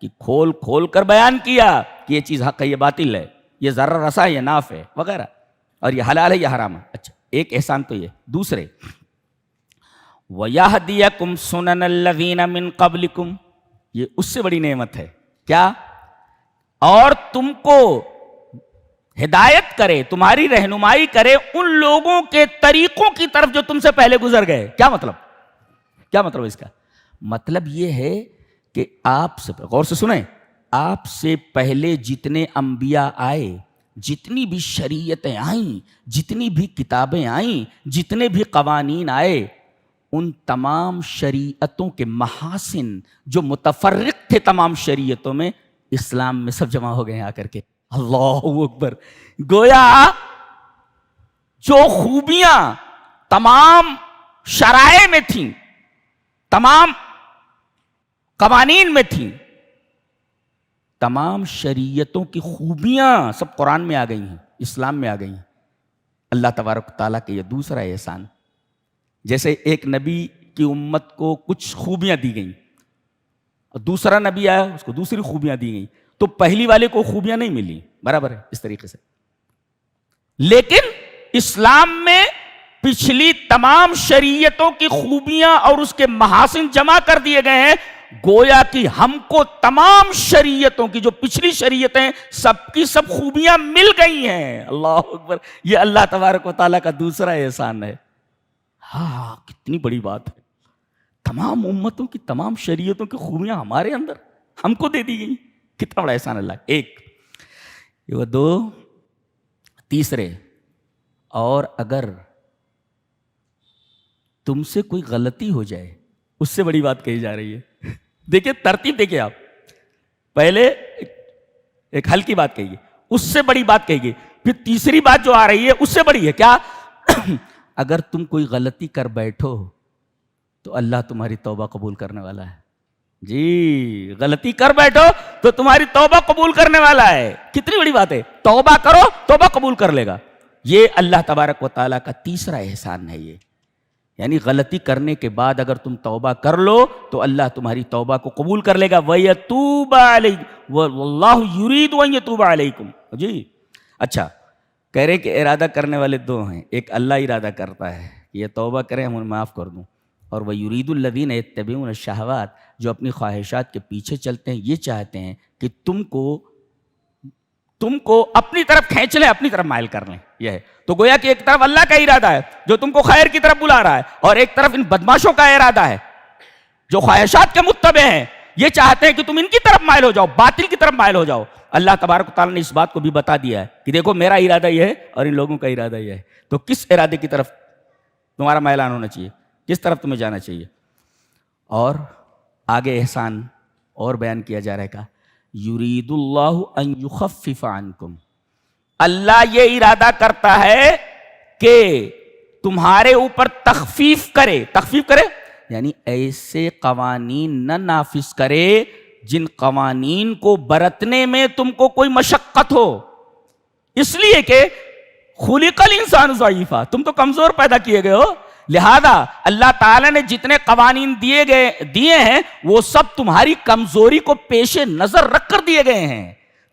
کہ کھول کھول کر بیان کیا کہ یہ چیز حق ہے، یہ باطل ہے، یہ ضرر رسا ہے، یہ نافع ہے وغیرہ، اور یہ حلال ہے، یہ حرام ہے. اچھا ایک احسان تو یہ. دوسرے وَيَهْدِيَكُمْ سُنَنَ الَّذِينَ مِن قَبْلِكُمْ، یہ اس سے بڑی نعمت ہے. کیا؟ اور تم کو ہدایت کرے، تمہاری رہنمائی کرے ان لوگوں کے طریقوں کی طرف جو تم سے پہلے گزر گئے. کیا مطلب؟ کیا مطلب اس کا؟ مطلب یہ ہے کہ آپ سے، غور سے سنیں، آپ سے پہلے جتنے انبیاء آئے، جتنی بھی شریعتیں آئیں، جتنی بھی کتابیں آئیں، جتنے بھی قوانین آئے، ان تمام شریعتوں کے محاسن جو متفرق تھے تمام شریعتوں میں، اسلام میں سب جمع ہو گئے ہیں آ کر کے. اللہ اکبر. گویا جو خوبیاں تمام شرائع میں تھیں، تمام قوانین میں تھیں، تمام شریعتوں کی خوبیاں سب قرآن میں آ گئی ہیں، اسلام میں آ گئی ہیں. اللہ تبارک و تعالیٰ کے یہ دوسرا احسان. جیسے ایک نبی کی امت کو کچھ خوبیاں دی گئیں، اور دوسرا نبی آیا اس کو دوسری خوبیاں دی گئیں، تو پہلی والے کو خوبیاں نہیں ملی. برابر ہے اس طریقے سے. لیکن اسلام میں پچھلی تمام شریعتوں کی خوبیاں اور اس کے محاسن جمع کر دیے گئے ہیں. گویا کہ ہم کو تمام شریعتوں کی جو پچھلی شریعتیں سب کی سب خوبیاں مل گئی ہیں. اللہ اکبر. یہ اللہ تبارک و تعالیٰ کا دوسرا احسان ہے. ہاں کتنی بڑی بات ہے. تمام امتوں کی تمام شریعتوں کی خوبیاں ہمارے اندر ہم کو دے دی گئی. کتنا بڑا احسان اللہ. ایک یہ دو. تیسرے، اور اگر تم سے کوئی غلطی ہو جائے، اس سے بڑی بات کہی جا رہی ہے. دیکھیں ترتیب، دیکھیں آپ، پہلے ایک ہلکی بات کہیے، اس سے بڑی بات کہیے، پھر تیسری بات جو آ رہی ہے اس سے بڑی ہے. کیا؟ اگر تم کوئی غلطی کر بیٹھو تو اللہ تمہاری توبہ قبول کرنے والا ہے. جی، غلطی کر بیٹھو تو تمہاری توبہ قبول کرنے والا ہے. کتنی بڑی بات ہے. توبہ کرو، توبہ قبول کر لے گا. یہ اللہ تبارک و تعالیٰ کا تیسرا احسان ہے. یہ یعنی غلطی کرنے کے بعد اگر تم توبہ کر لو تو اللہ تمہاری توبہ کو قبول کر لے گا. وَيَتُوبَ عَلَيْكُمْ وَاللَّهُ يُرِيدُ أَن يَتُوبَ عَلَيْكُمْ. جی اچھا، کہہ رہے کہ ارادہ کرنے والے دو ہیں. ایک اللہ ارادہ کرتا ہے کہ یہ توبہ کریں ہم انہیں معاف کر دوں، اور وَيُرِيدُ الَّذِينَ يَتَّبِعُونَ الشَّهَوَاتِ، جو اپنی خواہشات کے پیچھے چلتے ہیں، یہ چاہتے ہیں کہ تم کو اپنی طرف کھینچ لیں، اپنی طرف مائل کر لیں. یہ ہے. تو گویا کہ ایک طرف اللہ کا ارادہ ہے جو تم کو خیر کی طرف بلا رہا ہے، اور ایک طرف ان بدماشوں کا ارادہ ہے جو خواہشات کے متبع ہیں. یہ چاہتے ہیں کہ تم ان کی طرف مائل ہو جاؤ، باطل کی طرف مائل ہو جاؤ. اللہ تبارک و تعالیٰ نے اس بات کو بھی بتا دیا ہے کہ دیکھو میرا ارادہ یہ ہے اور ان لوگوں کا ارادہ یہ ہے. تو کس ارادے کی طرف تمہارا میلان ہونا چاہیے، کس طرف تمہیں جانا چاہیے. اور آگے احسان اور بیان کیا جا رہا ہے. یرید اللہ ان یخفف عنکم، اللہ یہ ارادہ کرتا ہے کہ تمہارے اوپر تخفیف کرے. تخفیف کرے یعنی ایسے قوانین نہ نافذ کرے جن قوانین کو برتنے میں تم کو کوئی مشقت ہو. اس لیے کہ خلق الانسان ضعیفا، تم تو کمزور پیدا کیے گئے ہو، لہذا اللہ تعالیٰ نے جتنے قوانین دیے ہیں وہ سب تمہاری کمزوری کو پیش نظر رکھ کر دیے گئے ہیں.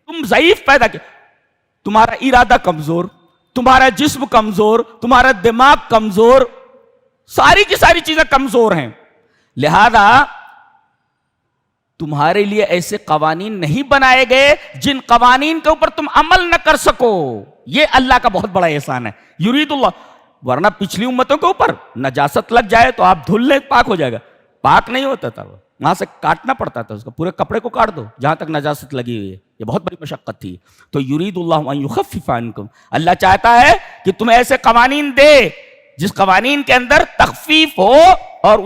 تم ضعیف پیدا کیے، تمہارا ارادہ کمزور، تمہارا جسم کمزور، تمہارا دماغ کمزور، ساری کی ساری چیزیں کمزور ہیں. لہذا تمہارے لیے ایسے قوانین نہیں بنائے گئے جن قوانین کے اوپر تم عمل نہ کر سکو. یہ اللہ کا بہت بڑا احسان ہے. یرید اللہ، ورنہ پچھلی امتوں کے اوپر نجاست لگ جائے تو آپ دھل لیں پاک ہو جائے گا. پاک نہیں ہوتا تھا، وہاں سے کاٹنا پڑتا تھا، اس کو پورے کپڑے کو کاٹ دو جہاں تک نجاست لگی ہوئی ہے. یہ بہت بڑی مشقت تھی. تو یرید اللہ ان یخفف عنکم، اللہ چاہتا ہے کہ تمہیں ایسے قوانین دے جس قوانین کے اندر تخفیف ہو اور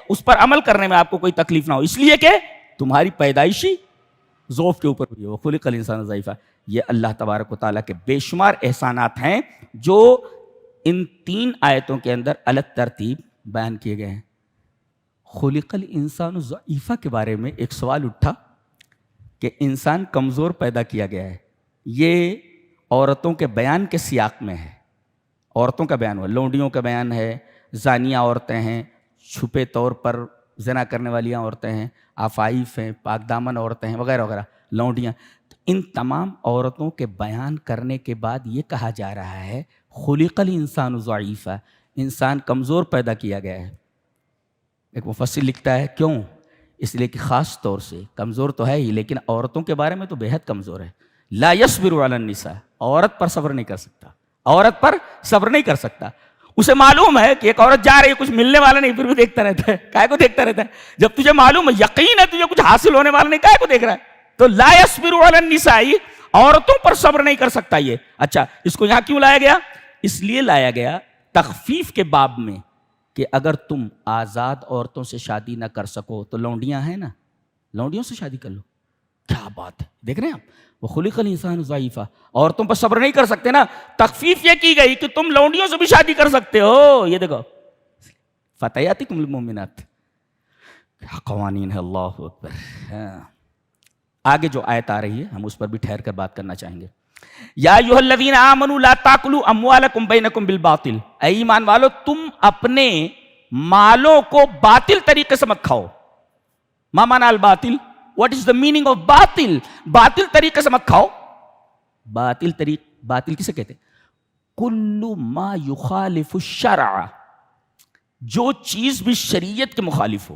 اس پر عمل کرنے میں آپ کو کوئی تکلیف نہ ہو. اس لیے کہ تمہاری پیدائشی ذوف کے اوپر بھی ہو. خلق الانسان ضعیفا. یہ اللہ تبارک و تعالیٰ کے بے شمار احسانات ہیں جو ان 3 آیتوں کے اندر الگ ترتیب بیان کیے گئے ہیں. خلق الانسان ضعیفا کے بارے میں ایک سوال اٹھا کہ انسان کمزور پیدا کیا گیا ہے. یہ عورتوں کے بیان کے سیاق میں ہے. عورتوں کا بیان ہوا، لونڈیوں کا بیان ہے، زانیہ عورتیں ہیں، چھپے طور پر زنا کرنے والی عورتیں ہیں، عفائف ہیں، پاک دامن عورتیں ہیں، وغیرہ وغیرہ، لونڈیاں. تو ان تمام عورتوں کے بیان کرنے کے بعد یہ کہا جا رہا ہے خلق الانسان ضعیفا، انسان کمزور پیدا کیا گیا ہے. ایک مفسر لکھتا ہے کیوں؟ اس لیے کہ خاص طور سے کمزور تو ہے ہی، لیکن عورتوں کے بارے میں تو بے حد کمزور ہے. لا یصبر علی النساء، عورت پر صبر نہیں کر سکتا، عورت پر صبر نہیں کر سکتا. اسے معلوم ہے کہ ایک عورت جا رہی ہے، کچھ ملنے والا نہیں، پھر بھی دیکھتا رہتا ہے. کائے کو دیکھتا رہتا ہے؟ جب تجھے معلوم ہے، یقین ہے تجھے کچھ حاصل ہونے والا نہیں، کائے کو دیکھ رہا ہے؟ تو لا یصبر علی النساء، عورتوں پر صبر نہیں کر سکتا یہ. اچھا، اس کو یہاں کیوں لایا گیا؟ اس لیے لایا گیا تخفیف کے باب میں کہ اگر تم آزاد عورتوں سے شادی نہ کر سکو تو لونڈیاں ہیں نا، لونڈیوں سے شادی کر لو. کیا بات ہے، دیکھ رہے ہیں آپ، وہ خلق الانسان ضعیفا، عورتوں پر صبر نہیں کر سکتے نا، تخفیف یہ کی گئی کہ تم لونڈیوں سے بھی شادی کر سکتے ہو. یہ دیکھو فتياتكم المؤمنات، کیا قوانین ہے، اللہ اکبر. آگے جو آیت آ رہی ہے ہم اس پر بھی ٹھہر کر بات کرنا چاہیں گے. یا ایھا الذین آمنوا لا تاکلوا اموالکم بینکم بالباطل، اے ایمان والو تم اپنے مالوں کو باطل طریقے سے مت کھاؤ. ما معنی الباطل؟ What is the meaning of باطل؟ باطل طریقے سے مت کھاؤ. باطل کسے کہتے ہیں؟ کل ما یخالف الشرع، جو چیز بھی شریعت کے مخالف ہو.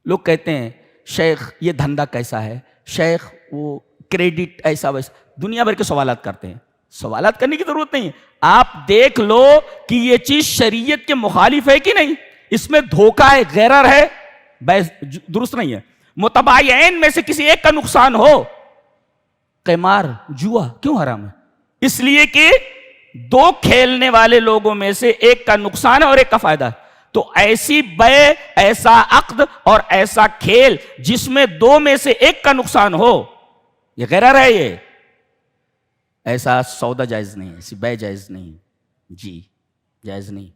لوگ کہتے ہیں شیخ یہ دھندا کیسا ہے، شیخ وہ کریڈٹ ایسا ویسا، دنیا بھر کے سوالات کرتے ہیں. سوالات کرنے کی ضرورت نہیں ہے، آپ دیکھ لو کہ یہ چیز شریعت کے مخالف ہے کہ نہیں. اس میں دھوکہ ہے، غرر ہے، درست نہیں ہے. متباینین میں سے کسی ایک کا نقصان ہو. قمار، جوا کیوں حرام ہے؟ اس لیے کہ دو کھیلنے والے لوگوں میں سے ایک کا نقصان ہے اور ایک کا فائدہ ہے. تو ایسی بے، ایسا عقد اور ایسا کھیل جس میں دو میں سے ایک کا نقصان ہو، یہ غرر ہے. یہ ایسا سودا جائز نہیں، ایسی بے جائز نہیں، جی جائز نہیں.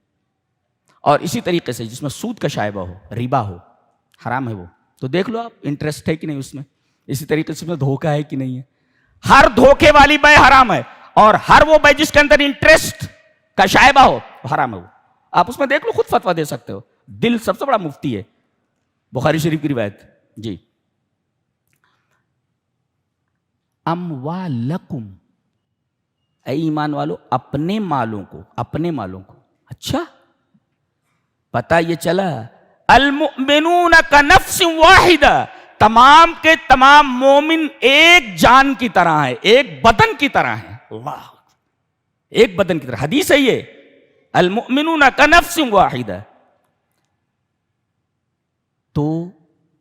اور اسی طریقے سے جس میں سود کا شائبہ ہو، ربا ہو، حرام ہے وہ. تو دیکھ لو آپ انٹرسٹ ہے کہ نہیں اس میں. اسی طریقے سے اس میں دھوکہ ہے کہ نہیں ہے. ہر دھوکے والی بے حرام ہے، اور ہر وہ بے جس کے اندر انٹرسٹ کا شائبہ ہو حرام ہے وہ. آپ اس میں دیکھ لو، خود فتویٰ دے سکتے ہو. دل سب سے بڑا مفتی ہے، بخاری شریف کی روایت. جی اموالکم، اے ایمان والو اپنے مالوں کو، اپنے مالوں کو. اچھا پتہ یہ چلا المؤمنون کنفس واحدہ، تمام کے تمام مومن ایک جان کی طرح ہے، ایک بدن کی طرح ہے. اللہ، ایک بدن کی طرح. حدیث ہے یہ، المؤمنون کنفس واحدہ. تو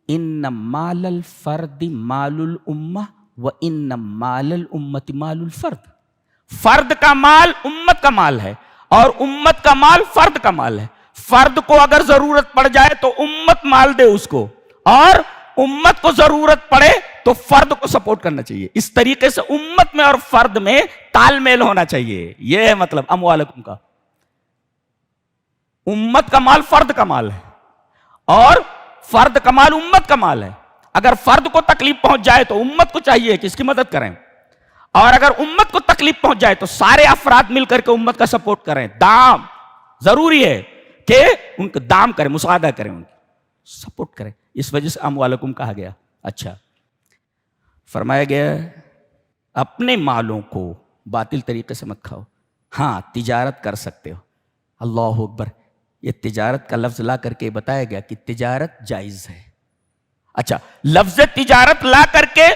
ان مال الفرد مال الامہ و ان مال الامت مال الفرد. فرد کا مال امت کا مال ہے، اور امت کا مال فرد کا مال ہے. فرد کو اگر ضرورت پڑ جائے تو امت مال دے اس کو، اور امت کو ضرورت پڑے تو فرد کو سپورٹ کرنا چاہیے. اس طریقے سے امت میں اور فرد میں تال میل ہونا چاہیے. یہ ہے مطلب اموالکم کا. امت کا مال فرد کا مال ہے، اور فرد کا مال امت کا مال ہے. اگر فرد کو تکلیف پہنچ جائے تو امت کو چاہیے کہ اس کی مدد کریں، اور اگر امت کو تکلیف پہنچ جائے تو سارے افراد مل کر کے امت کا سپورٹ کریں. دام ضروری ہے کہ ان کا دام کریں، مساعدہ کریں، ان کی سپورٹ کریں. اس وجہ سے اموالکم کہا گیا. اچھا فرمایا گیا اپنے مالوں کو باطل طریقے سے مت کھاؤ. ہاں تجارت کر سکتے ہو. اللہ اکبر. یہ تجارت کا لفظ لا کر کے بتایا گیا کہ تجارت جائز ہے. اچھا لفظ تجارت لا کر کے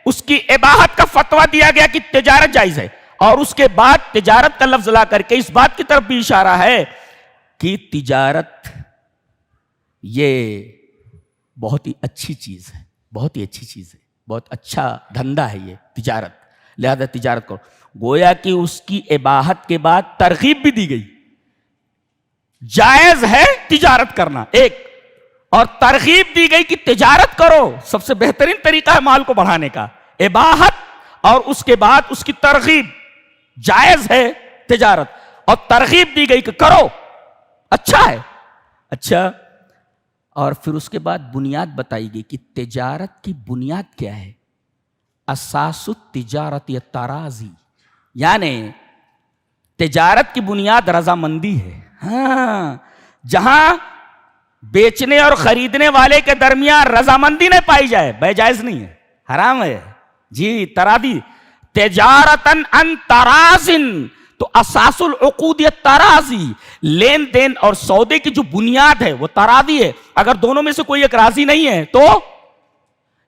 اس کی اباحت کا فتویٰ دیا گیا کہ تجارت جائز ہے، اور اس کے بعد تجارت کا لفظ لا کر کے اس بات کی طرف بھی اشارہ ہے کہ تجارت یہ بہت ہی اچھی چیز ہے، بہت ہی اچھی چیز ہے، بہت اچھا دھندا ہے یہ تجارت. لہذا تجارت کرو. گویا کہ اس کی اباحت کے بعد ترغیب بھی دی گئی. جائز ہے تجارت کرنا ایک، اور ترغیب دی گئی کہ تجارت کرو. سب سے بہترین طریقہ ہے مال کو بڑھانے کا، اباحت، اور اس کے بعد اس کی ترغیب. جائز ہے تجارت، اور ترغیب دی گئی کہ کرو، اچھا ہے. اچھا، اور پھر اس کے بعد بنیاد بتائی گئی کہ تجارت کی بنیاد کیا ہے. اساس التجارت التراضی، یعنی تجارت کی بنیاد رضامندی ہے. ہاں، جہاں بیچنے اور خریدنے والے کے درمیان رضامندی نہ پائی جائے، بے جائز نہیں ہے، حرام ہے جی. تراضی تجارتن ان ترازن، تو اساس العقود یہ ترازی، لین دین اور سودے کی جو بنیاد ہے وہ تراضی ہے. اگر دونوں میں سے کوئی ایک راضی نہیں ہے تو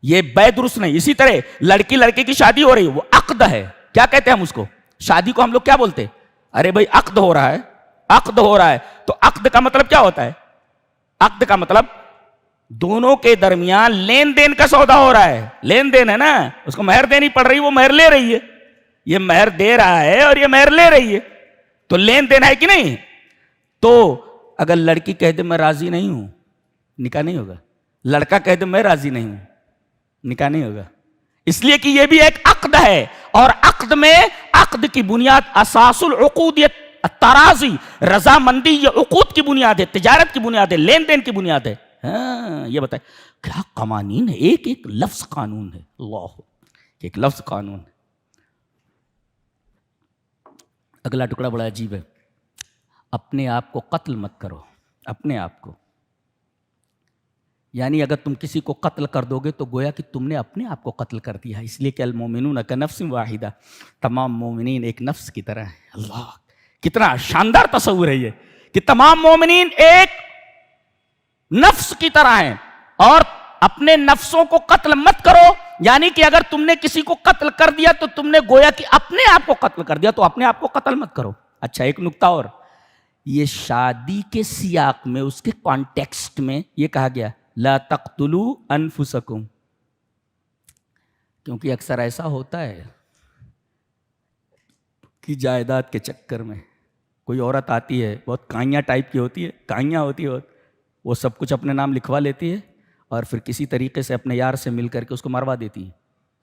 یہ بے درست نہیں. اسی طرح لڑکی لڑکے کی شادی ہو رہی ہے، وہ عقد ہے. کیا کہتے ہیں ہم اس کو؟ شادی کو ہم لوگ کیا بولتے ہیں؟ ارے بھائی عقد ہو رہا ہے، عقد ہو رہا ہے. تو عقد کا مطلب کیا ہوتا ہے؟ عقد کا مطلب دونوں کے درمیان لین دین کا سودا ہو رہا ہے. لین دین ہے نا، اس کو مہر دینی پڑ رہی، وہ مہر لے رہی ہے. یہ مہر دے رہا ہے اور یہ مہر لے رہی ہے، تو لین دین ہے کہ نہیں؟ تو اگر لڑکی کہہ دے میں راضی نہیں ہوں، نکاح نہیں ہوگا. لڑکا کہہ دے میں راضی نہیں ہوں، نکاح نہیں ہوگا. اس لیے کہ یہ بھی ایک عقد ہے، اور عقد میں عقد کی بنیاد اساس العقود یہ ترازی، رضامندی یہ عقود کی بنیاد ہے، تجارت کی بنیاد ہے، لین دین کی بنیاد ہے. ہاں یہ بتائیں کیا قوانین ہے، ایک ایک لفظ قانون ہے. اللہ، ایک لفظ قانون ہے. اگلا ٹکڑا بڑا عجیب ہے. اپنے آپ کو قتل مت کرو، اپنے آپ کو. یعنی اگر تم کسی کو قتل کر دو گے تو گویا کہ تم نے اپنے آپ کو قتل کر دیا. اس لیے کہ المومنون کنفس واحدہ، تمام مومنین ایک نفس کی طرح ہیں. اللہ، کتنا شاندار تصور ہے یہ کہ تمام مومنین ایک نفس کی طرح ہیں. اور اپنے نفسوں کو قتل مت کرو، یعنی کہ اگر تم نے کسی کو قتل کر دیا تو تم نے گویا کہ اپنے آپ کو قتل کر دیا. تو اپنے آپ کو قتل مت کرو. اچھا ایک نکتہ اور، یہ شادی کے سیاق میں، اس کے کانٹیکسٹ میں یہ کہا گیا لا تقتلوا انفسکم، کیونکہ اکثر ایسا ہوتا ہے کہ جائیداد کے چکر میں کوئی عورت آتی ہے، بہت کائیاں ٹائپ کی ہوتی ہے، کائیاں ہوتی ہے، وہ سب کچھ اپنے نام لکھوا لیتی ہے اور پھر کسی طریقے سے اپنے یار سے مل کر کے اس کو مروا دیتی ہے.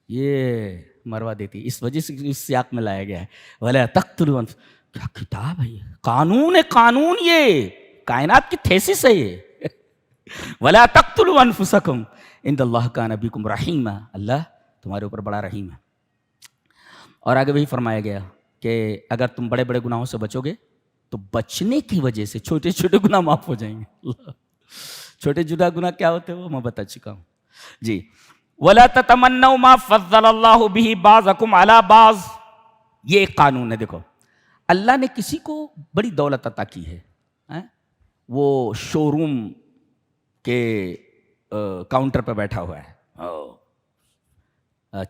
یہ مروا دیتی ہے. اس وجہ سے اس سیاق میں لایا گیا ہے وَلَا تَقْتُلُوا أَنفُسَكُمْ. کیا کتاب ہے یہ، قانون ہے، قانون، یہ کائنات کی تھیسس ہے یہ. وَلَا تَقْتُلُوا أَنفُسَكُمْ إِنَّ اللَّهَ كَانَ بِكُمْ رَحِيمًا. اللہ تمہارے اوپر بڑا رحیم ہے. اور آگے وہی فرمایا گیا کہ اگر تم بڑے بڑے گناہوں سے بچو گے تو بچنے کی وجہ سے چھوٹے چھوٹے گناہ معاف ہو جائیں گے. چھوٹے جدا گناہ کیا ہوتے ہیں وہ میں بتا چکا ہوں جی. وَلَا تَتَمَنَّوْا مَا فَضَّلَ اللَّهُ بِهِ بَعْضَكُمْ عَلَى بَعْضٍ. یہ ایک قانون ہے. دیکھو اللہ نے کسی کو بڑی دولت عطا کی ہے، وہ شو روم کے کاؤنٹر پہ بیٹھا ہوا ہے،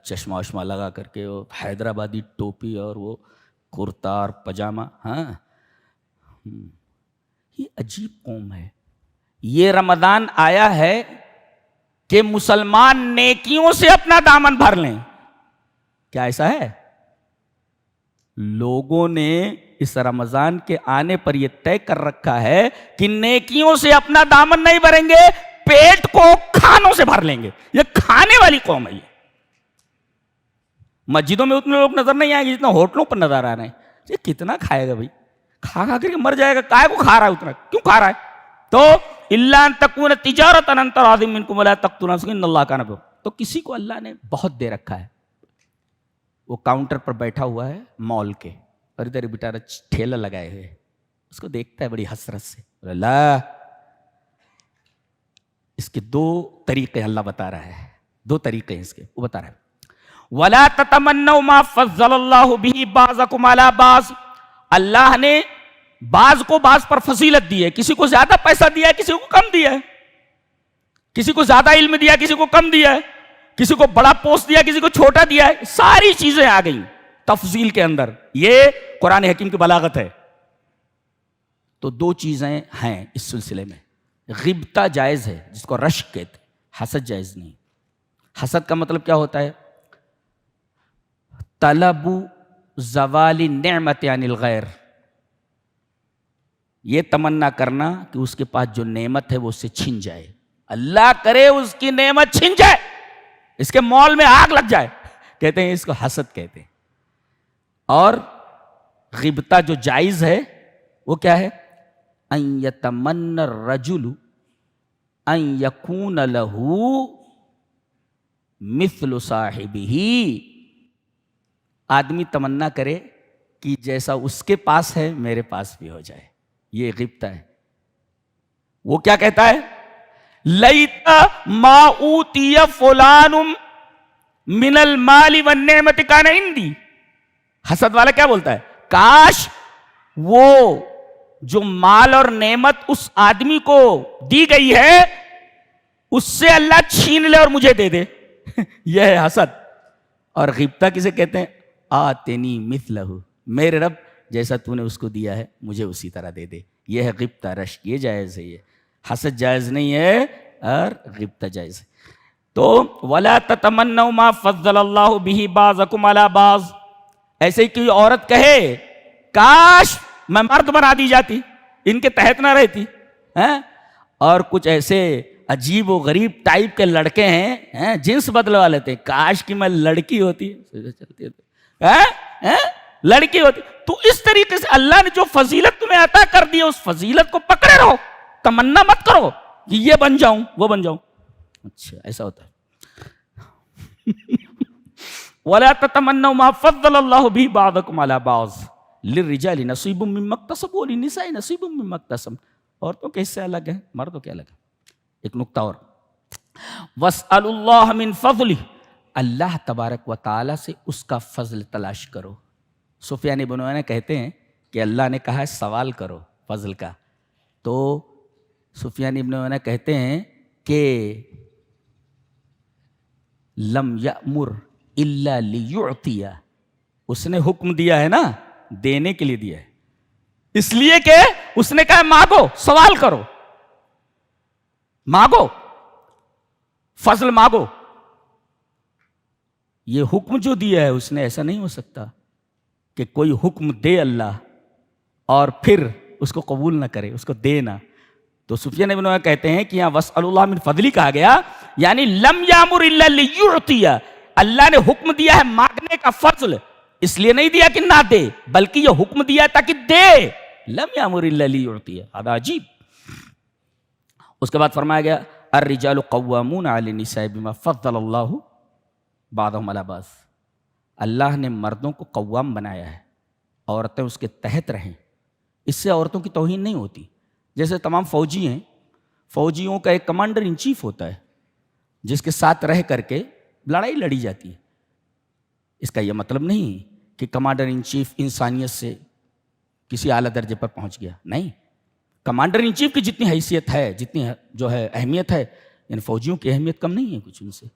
چشمہ وشمہ لگا کر کے، وہ حیدرآبادی ٹوپی اور وہ کرتا اور پجامہ. ہاں یہ عجیب قوم ہے. یہ رمضان آیا ہے کہ مسلمان نیکیوں سے اپنا دامن بھر لیں. کیا ایسا ہے؟ لوگوں نے اس رمضان کے آنے پر یہ طے کر رکھا ہے کہ نیکیوں سے اپنا دامن نہیں بھریں گے، پیٹ کو کھانوں سے بھر لیں گے. یہ کھانے والی قوم ہے. یہ مسجدوں میں اتنے لوگ نظر نہیں آئیں گے جتنا ہوٹلوں پر نظر آ رہے ہیں. یہ کتنا کھائے گا بھائی؟ کھا کھا کر کے مر جائے گا. کائے کو کھا رہا ہے اتنا؟ کیوں کھا رہا ہے؟ تو الا ان تکون تجارۃ عن تراض منکم ولا تقتلوا انفسکم ان اللہ کان بکم. تو کسی کو اللہ نے بہت دے رکھا ہے، وہ کاؤنٹر پر بیٹھا ہوا ہے مال کے، اور ادھر بیٹا ٹھیلا لگائے ہوئے، اس کو دیکھتا ہے بڑی حسرت سے. اللہ، اس کے دو طریقے اللہ بتا رہا ہے، دو طریقے ہیں اس کے، وہ بتا رہا ہے. وَلَا تَتَمَنَّوْا مَا فَضَّلَ اللَّهُ بِهِ بَعْضَكُمْ عَلَى بَعْضٍ. اللہ نے بعض کو بعض پر فضیلت دی ہے. کسی کو زیادہ پیسہ دیا ہے، کسی کو کم دیا ہے. کسی کو زیادہ علم دیا، کسی کو کم دیا ہے. کسی کو بڑا پوسٹ دیا، کسی کو چھوٹا دیا ہے. ساری چیزیں آ گئیں تفضیل کے اندر. یہ قرآن حکیم کی بلاغت ہے. تو دو چیزیں ہیں اس سلسلے میں. غبطہ جائز ہے، جس کو رشک کہتے، حسد جائز نہیں. حسد کا مطلب کیا ہوتا ہے؟ طلب زوال نعمت عن الغیر. یہ تمنا کرنا کہ اس کے پاس جو نعمت ہے وہ اس سے چھن جائے. اللہ کرے اس کی نعمت چھن جائے، اس کے مال میں آگ لگ جائے. کہتے ہیں اس کو حسد کہتے ہیں. اور غبطہ جو جائز ہے وہ کیا ہے؟ ان یتمنى الرجل ان یکون له مثل صاحبہ. آدمی تمنا کرے کہ جیسا اس کے پاس ہے میرے پاس بھی ہو جائے. یہ غبطہ ہے. وہ کیا کہتا ہے؟ لیت ما اوتی فلان من المال والنعمت کان عندی. حسد والا کیا بولتا ہے؟ کاش وہ جو مال اور نعمت اس آدمی کو دی گئی ہے اس سے اللہ چھین لے اور مجھے دے دے. یہ ہے حسد. اور غیبتہ کسے کہتے ہیں؟ آتنی مثلہ، میرے رب جیسا تو نے اس کو دیا ہے مجھے اسی طرح دے دے. یہ ہے غیبتہ رشک. یہ جائز ہے. یہ حسد جائز نہیں ہے اور غیبتہ جائز ہے. تو وَلَا تَتَمَنَّوْا مَا فَضَّلَ اللَّهُ بِهِ بَعْضَكُمْ عَلَى بَعْضٍ. ایسے ہی کوئی عورت کہے کاش میں مرد بنا دی جاتی، ان کے تحت نہ رہتی. اور کچھ ایسے عجیب و غریب ٹائپ کے لڑکے ہیں جنس بدلوا لیتے ہیں. کاش کہ میں لڑکی ہوتی، لڑکی ہوتی. تو اس طریقے سے اللہ نے جو فضیلت تمہیں عطا کر دی اس فضیلت کو پکڑے رہو، تمنا مت کرو کہ یہ بن جاؤں وہ بن جاؤں. اچھا ایسا ہوتا ہے. وَلَا تَتَمَنَّوْا مَا فَضَّلَ اللَّهُ بِهِ بَعْضَكُمْ عَلَى بَعْضٍ لِلرِّجَالِ نَصِيبٌ مِّمَّا اكْتَسَبُوا وَلِلنِّسَاءِ نَصِيبٌ مِّمَّا اكْتَسَبْنَ. عورتوں کے حصے الگ ہیں، مردوں کے الگ ہیں. ایک نکتہ اور، وَاسْأَلُوا اللَّهَ مِن فَضْلِهِ، اللہ تبارک و تعالیٰ سے اس کا فضل تلاش کرو. سفیان بن عیینہ کہتے ہیں کہ اللہ نے کہا ہے سوال کرو فضل کا. تو سفیان بن عیینہ کہتے ہیں کہ لم یأمر الا لیعطی، اس نے حکم دیا ہے نا دینے کے لیے دیا ہے، اس لیے کہ اس نے کہا مانگو، سوال کرو، مانگو، فضل مانگو. یہ حکم جو دیا ہے اس نے، ایسا نہیں ہو سکتا کہ کوئی حکم دے اللہ اور پھر اس کو قبول نہ کرے، اس کو دے نہ. تو سفیان بن عیینہ کہتے ہیں کہ یہاں وَاسْأَلُوا اللَّهَ مِن فَضْلِهِ کہا گیا، یعنی لم یامر الا لیعطی، اللہ نے حکم دیا ہے مانگنے کا فضل، اس لیے نہیں دیا کہ نہ دے، بلکہ یہ حکم دیا ہے تاکہ دے. لم یامر الا لیعطی، ہذا عجیب. اس کے بعد فرمایا گیا الرجال قوامون علی النساء بما فضل اللہ بعضهم علی بعض. اللہ نے مردوں کو قوام بنایا ہے، عورتیں اس کے تحت رہیں. اس سے عورتوں کی توہین نہیں ہوتی. جیسے تمام فوجی ہیں، فوجیوں کا ایک کمانڈر ان چیف ہوتا ہے جس کے ساتھ رہ کر کے لڑائی لڑی جاتی ہے. اس کا یہ مطلب نہیں کہ کمانڈر ان چیف انسانیت سے کسی اعلیٰ درجے پر پہنچ گیا، نہیں. کمانڈر ان چیف کی جتنی حیثیت ہے، جتنی جو ہے اہمیت ہے، یعنی فوجیوں کی اہمیت کم نہیں ہے کچھ ان سے.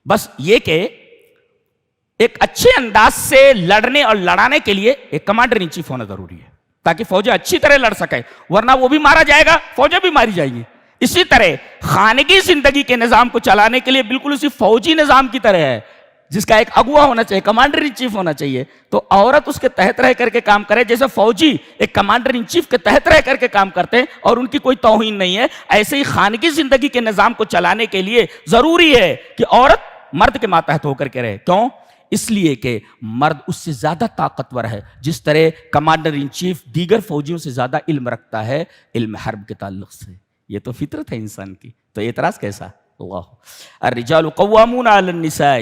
بس یہ کہ ایک اچھے انداز سے لڑنے اور لڑانے کے لیے ایک کمانڈر ان چیف ہونا ضروری ہے تاکہ فوجیں اچھی طرح لڑ سکیں، ورنہ وہ بھی مارا جائے گا، فوجیں بھی ماری جائیں گی. اسی طرح خانگی زندگی کے نظام کو چلانے کے لیے بالکل اسی فوجی نظام کی طرح ہے جس کا ایک اگوا ہونا چاہیے، کمانڈر ان چیف ہونا چاہیے. تو عورت اس کے تحت رہ کر کے کام کرے، جیسے فوجی ایک کمانڈر ان چیف کے تحت رہ کر کے کام کرتے ہیں اور ان کی کوئی توہین نہیں ہے. ایسے ہی خانگی زندگی کے نظام کو چلانے کے لیے ضروری ہے کہ عورت مرد کے ماتحت ہو کر کے رہے. کیوں؟ اس لیے کہ مرد اس سے زیادہ طاقتور ہے. جس طرح کمانڈر ان چیف دیگر فوجیوں سے زیادہ علم رکھتا ہے علم حرب کے تعلق سے. یہ تو فطرت ہے انسان کی، تو اعتراض کیسا؟ اللہ الرجال قوامون علی النساء.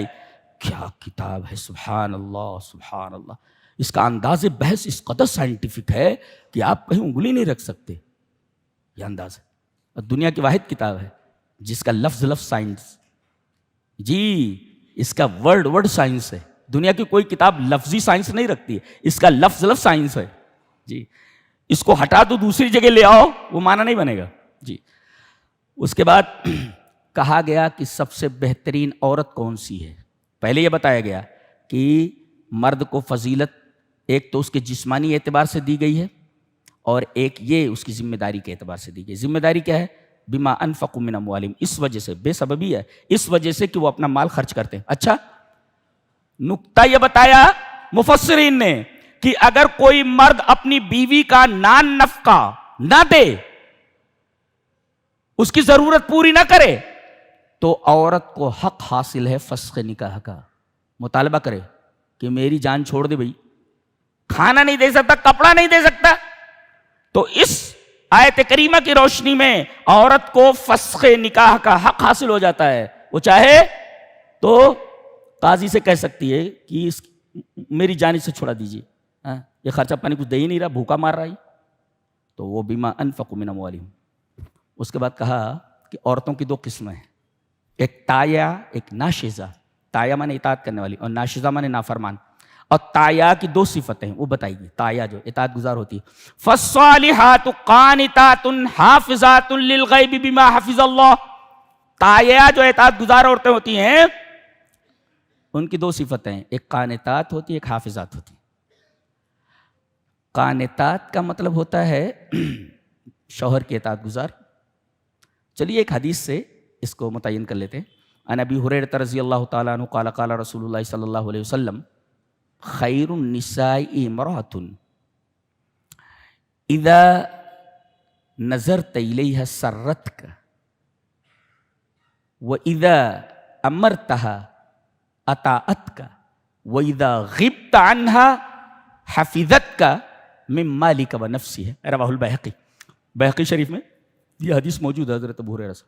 کیا کتاب ہے، سبحان اللہ سبحان اللہ. اس کا انداز بحث اس قدر سائنٹیفک ہے کہ آپ کہیں انگلی نہیں رکھ سکتے. یہ انداز ہے. اور دنیا کی واحد کتاب ہے جس کا لفظ لفظ سائنس، جی اس کا ورڈ سائنس ہے. دنیا کی کوئی کتاب لفظی سائنس نہیں رکھتی ہے، اس کا لفظ لفظ سائنس ہے. جی اس کو ہٹا دو دوسری جگہ لے آؤ وہ معنی نہیں بنے گا. جی اس کے بعد کہا گیا کہ سب سے بہترین عورت کون سی ہے. پہلے یہ بتایا گیا کہ مرد کو فضیلت ایک تو اس کے جسمانی اعتبار سے دی گئی ہے اور ایک یہ اس کی ذمہ داری کے اعتبار سے دی گئی. ذمہ داری کیا ہے؟ بما انفقوا من اموالہم، اس وجہ سے، بے سببی ہے، اس وجہ سے کہ وہ اپنا مال خرچ کرتے ہیں. اچھا نکتہ یہ بتایا مفسرین نے کہ اگر کوئی مرد اپنی بیوی کا نان نفقہ نہ دے، اس کی ضرورت پوری نہ کرے، تو عورت کو حق حاصل ہے فسخ نکاح کا. مطالبہ کرے کہ میری جان چھوڑ دے بھائی، کھانا نہیں دے سکتا، کپڑا نہیں دے سکتا. تو اس آیت کریمہ کی روشنی میں عورت کو فسخ نکاح کا حق حاصل ہو جاتا ہے. وہ چاہے تو قاضی سے کہہ سکتی ہے کہ میری جان سے چھوڑا دیجیے، یہ خرچہ پانی کچھ دے ہی نہیں رہا، بھوکا مار رہا ہے. تو وہ بما انفقوا من اموالہم. اس کے بعد کہا کہ عورتوں کی دو قسمیں ہیں، ایک تایا، ایک ناشزہ. تایا مانے اطاعت کرنے والی اور ناشزہ مانے نافرمان. اور تایا کی دو صفتیں ہیں، وہ بتائیے. تایا جو اطاعت گزار ہوتی ہے، فالصالحات قانتات حافظات للغیب بما حفظ اللہ. تایا جو اطاعت گزار عورتیں ہوتی ہیں ان کی دو صفتیں ہیں، ایک قانتات ہوتی ہے، ایک حافظات ہوتی ہے. قانتات کا مطلب ہوتا ہے شوہر کی اطاعت گزار. چلیے ایک حدیث سے اس کو متعین کر لیتے ہیں. عن ابی ہریرہ رضی اللہ تعالیٰ عنہ قال قال رسول اللہ صلی اللہ علیہ وسلم خیر النساء امرأۃ اذا نظرت الیہا سرتک وَإِذَا أَمَرْتَهَا أَطَاعَتْكَ وَإِذَا غِبْتَ عَنْهَا حَفِظَتْكَ مِن مَالِكَ وَنَفْسِهَا. رواہ البیہقی. بیہقی شریف میں یہ حدیث موجود ہے حضرت ابو ہریرہ سے.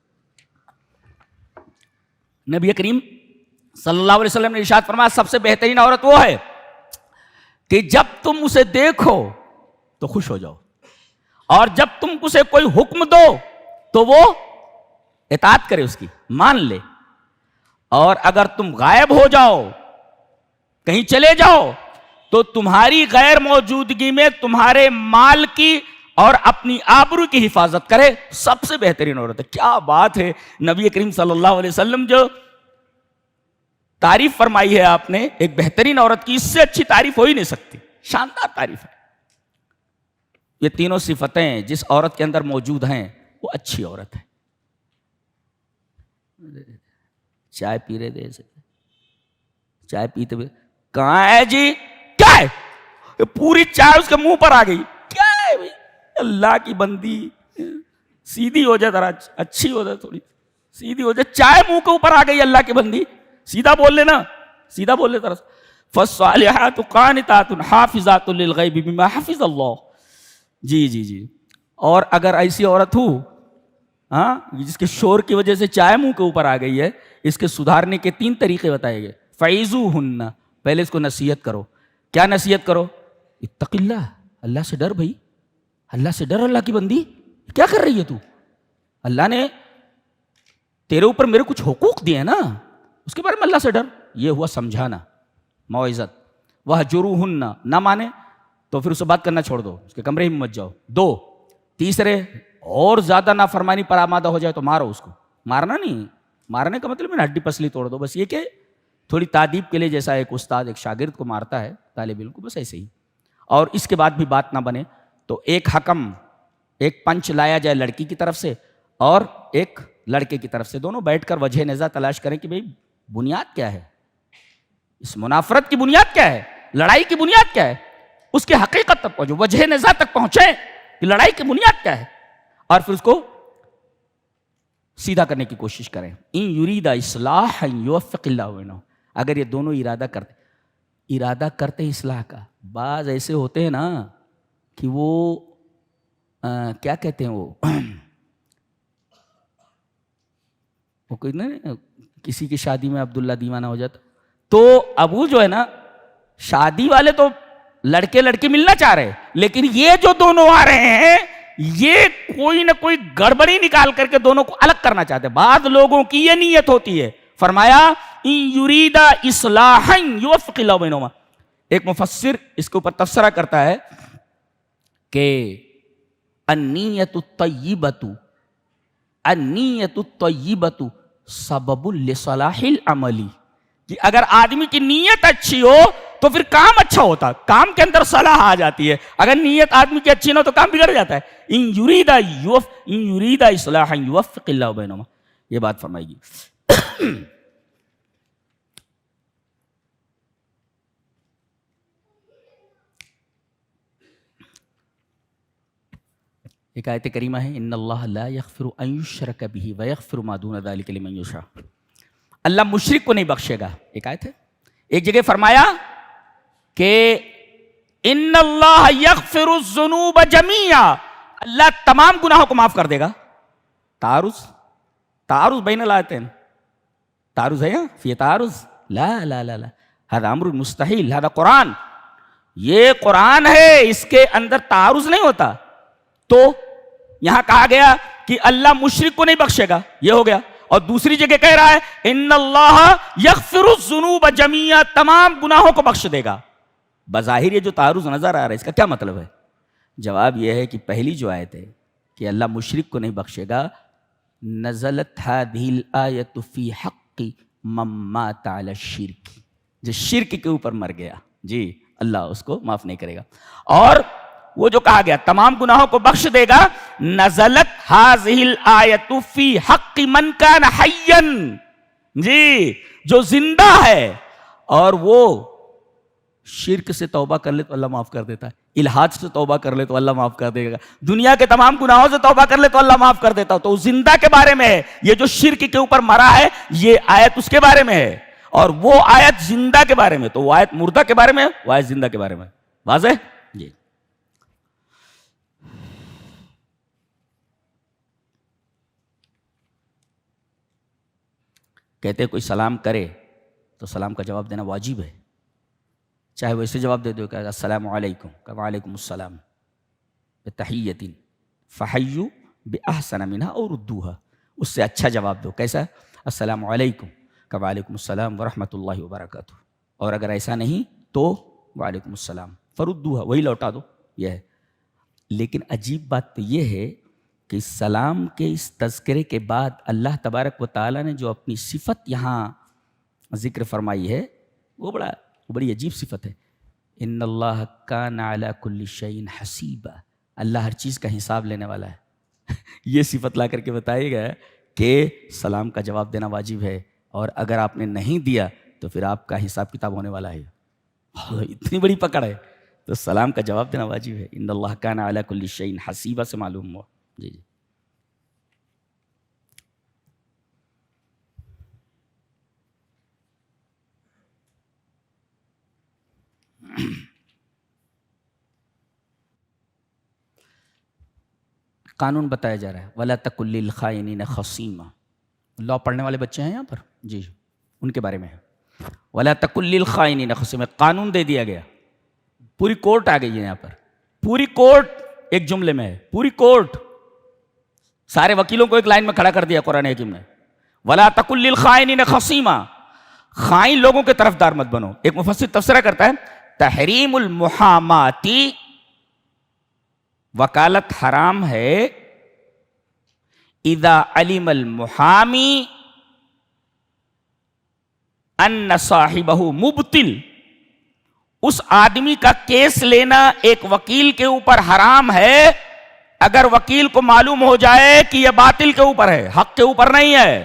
نبی کریم صلی اللہ علیہ وسلم نے ارشاد فرمایا سب سے بہترین عورت وہ ہے کہ جب تم اسے دیکھو تو خوش ہو جاؤ، اور جب تم اسے کوئی حکم دو تو وہ اطاعت کرے، اس کی مان لے. اور اگر تم غائب ہو جاؤ، کہیں چلے جاؤ، تو تمہاری غیر موجودگی میں تمہارے مال کی اور اپنی آبرو کی حفاظت کرے. سب سے بہترین عورت ہے. کیا بات ہے! نبی کریم صلی اللہ علیہ وسلم جو تعریف فرمائی ہے آپ نے ایک بہترین عورت کی، اس سے اچھی تعریف ہو ہی نہیں سکتی. شاندار تعریف ہے. یہ تینوں صفتیں جس عورت کے اندر موجود ہیں وہ اچھی عورت ہے. چائے پی رہے تھے، چائے پیتے ہوئے کہاں ہے جی؟ کیا ہے؟ پوری چائے اس کے منہ پر آ گئی. کیا ہے بھائی؟ اللہ کی بندی سیدھی ہو جائے، ذرا اچھی ہو جائے، تھوڑی سیدھی ہو جائے. چائے منہ کے اوپر آ گئی. اللہ کی بندی سیدھا بول لینا، سیدھا بول لے ذرا. فالصالحات قانتات حافظات للغیب بما حفظ اللہ. جی جی جی. اور اگر ایسی عورت ہو جس کے شور کی وجہ سے چائے منہ کے اوپر آ گئی ہے، اس کے سدھارنے کے 3 طریقے بتائے گئے. فعیزوہن، پہلے اس کو نصیحت کرو. کیا نصیحت کرو؟ اتق اللہ، اللہ سے ڈر بھائی، اللہ سے ڈر. اللہ کی بندی کیا کر رہی ہے تو؟ اللہ نے تیرے اوپر میرے کچھ حقوق دیے نا، اس کے بارے میں اللہ سے ڈر. یہ ہوا سمجھانا، موعظت. وہجروہن، نہ مانے تو پھر اسے بات کرنا چھوڑ دو، اس کے کمرے میں مت جاؤ. 2 تیسرے اور زیادہ نافرمانی پر آمادہ ہو جائے تو مارو اس کو. مارنا نہیں، مارنے کا مطلب ہے ہڈی پسلی توڑ دو. بس یہ کہ تھوڑی تعدیب کے لیے، جیسا ایک استاد ایک شاگرد کو مارتا ہے، طالب علم کو، بس ایسے ہی. اور اس کے بعد بھی بات نہ بنے تو ایک حکم، ایک پنچ لایا جائے لڑکی کی طرف سے اور ایک لڑکے کی طرف سے. دونوں بیٹھ کر وجہ نزاع تلاش کریں کہ بھئی بنیاد کیا ہے، اس منافرت کی بنیاد کیا ہے، لڑائی کی بنیاد کیا ہے. اس کی حقیقت تک پہنچو، وجہ نزاع تک پہنچے کہ لڑائی کی بنیاد کیا ہے، اور پھر اس کو سیدھا کرنے کی کوشش کریں. ان یرید اصلاحا یوفق اللہ بینہما. اگر یہ دونوں ارادہ کرتے اصلاح کا. بعض ایسے ہوتے ہیں نا کہ وہ کیا کہتے ہیں، وہ کوئی نہیں، کسی کی شادی میں عبداللہ دیوانہ ہو جاتا تو ابو جو ہے نا، شادی والے تو لڑکے لڑکی ملنا چاہ رہے، لیکن یہ جو دونوں آ رہے ہیں یہ کوئی نہ کوئی گڑبڑی نکال کر کے دونوں کو الگ کرنا چاہتے ہیں. بعض لوگوں کی یہ نیت ہوتی ہے. فرمایا ان یرید اصلاحا یوفق اللہ بینہما. ایک مفسر اس کے اوپر تبصرہ کرتا ہے کہ النیت الطیبۃ سبب لصلاح العمل. کہ اگر آدمی کی نیت اچھی ہو تو پھر کام اچھا ہوتا، کام کے اندر صلاح آ جاتی ہے. اگر نیت آدمی کی اچھی نہ ہو تو کام بگڑ جاتا ہے. ان یرید اصلاحا یوفق اللہ بینہما. یہ بات فرمائے گی. ایک آیت کریمہ ہے، ان اللہ لا یغفر ان یشرک بہ ویغفر ما دون ذلک لمن یشاء. اللہ مشرک کو نہیں بخشے گا. ایک آیت ہے. ایک جگہ فرمایا کہ ان اللہ یغفر الذنوب جميعا. اللہ تمام گناہوں کو معاف کر دے گا. تعارض بین الآیتین. تعارض ہے یہاں، فی تعارض؟ لا لا لا لا، هذا امر مستحیل، هذا قرآن. یہ قرآن ہے، اس کے اندر تعارض نہیں ہوتا. تو یہاں کہا گیا کہ اللہ مشرک کو نہیں بخشے گا، یہ ہو گیا. اور دوسری جگہ کہہ رہا ہے ان اللہ یغفر الذنوب جميعا، تمام گناہوں کو بخش دے گا. بظاہر یہ جو تعارض نظر آ رہا ہے اس کا کیا مطلب ہے؟ جواب یہ ہے کہ پہلی جو آیت ہے کہ اللہ مشرک کو نہیں بخشے گا، نزلت هذه الآیۃ فی حق من مات علی الشرک، جو شرک کے اوپر مر گیا جی اللہ اس کو معاف نہیں کرے گا. اور وہ جو کہا گیا تمام گناہوں کو بخش دے گا، نزلت هذه الآیۃ فی حق من کان حیا، جی جو زندہ ہے اور وہ شرک سے توبہ کر لے تو اللہ معاف کر دیتا ہے، الحاد سے توبہ کر لے تو اللہ معاف کر دے گا، دنیا کے تمام گناہوں سے توبہ کر لے تو اللہ معاف کر دیتا. تو زندہ کے بارے میں ہے، یہ جو شرک کے اوپر مرا ہے یہ آیت اس کے بارے میں ہے، اور وہ آیت زندہ کے بارے میں. تو وہ آیت مردہ کے بارے میں، وہ آیت زندہ کے بارے میں. واضح جی. کہتے کوئی سلام کرے تو سلام کا جواب دینا واجب ہے، چاہے وہ اسے جواب دے دو کہ السلام علیکم، کہ وعلیکم السلام بتحیۃ فحیوا باحسن منها او ردوها، اس سے اچھا جواب دو. کیسا؟ السلام علیکم، کہ وعلیکم السلام ورحمۃ اللہ وبرکاتہ. اور اگر ایسا نہیں تو وعلیکم السلام فردوها، وہی لوٹا دو. یہ ہے. لیکن عجیب بات تو یہ ہے کہ سلام کے اس تذکرے کے بعد اللہ تبارک و تعالیٰ نے جو اپنی صفت یہاں ذکر فرمائی ہے وہ بڑی عجیب صفت ہے. ان اللہ کان علی کل شیء حسیبا، اللہ ہر چیز کا حساب لینے والا ہے. یہ صفت لا کر کے بتایا گیا کہ سلام کا جواب دینا واجب ہے، اور اگر آپ نے نہیں دیا تو پھر آپ کا حساب کتاب ہونے والا ہے. اتنی بڑی پکڑ ہے، تو سلام کا جواب دینا واجب ہے. ان اللہ کان علی کل شیء حسیبا سے معلوم ہوا. جی جی. قانون بتایا جا رہا ہے وَلَا تَكُن لِّلْخَائِنِينَ خَصِيمًا. لا پڑھنے والے بچے ہیں یہاں پر جی، ان کے بارے میں ہے وَلَا تَكُن لِّلْخَائِنِينَ خَصِيمًا. قانون دے دیا گیا، پوری کورٹ آ گئی ہے یہاں پر، پوری کورٹ ایک جملے میں ہے، پوری کورٹ سارے وکیلوں کو ایک لائن میں کھڑا کر دیا قرآن حکیم نے. وَلَا تَكُن لِّلْخَائِنِينَ خَصِيمًا، خائن لوگوں کے طرفدار مت بنو. ایک مفسر تفسیرہ کرتا ہے تحریم المحاماتی، وکالت حرام ہے اذا علم المحامی ان صاحبہ مبطل، اس آدمی کا کیس لینا ایک وکیل کے اوپر حرام ہے اگر وکیل کو معلوم ہو جائے کہ یہ باطل کے اوپر ہے، حق کے اوپر نہیں ہے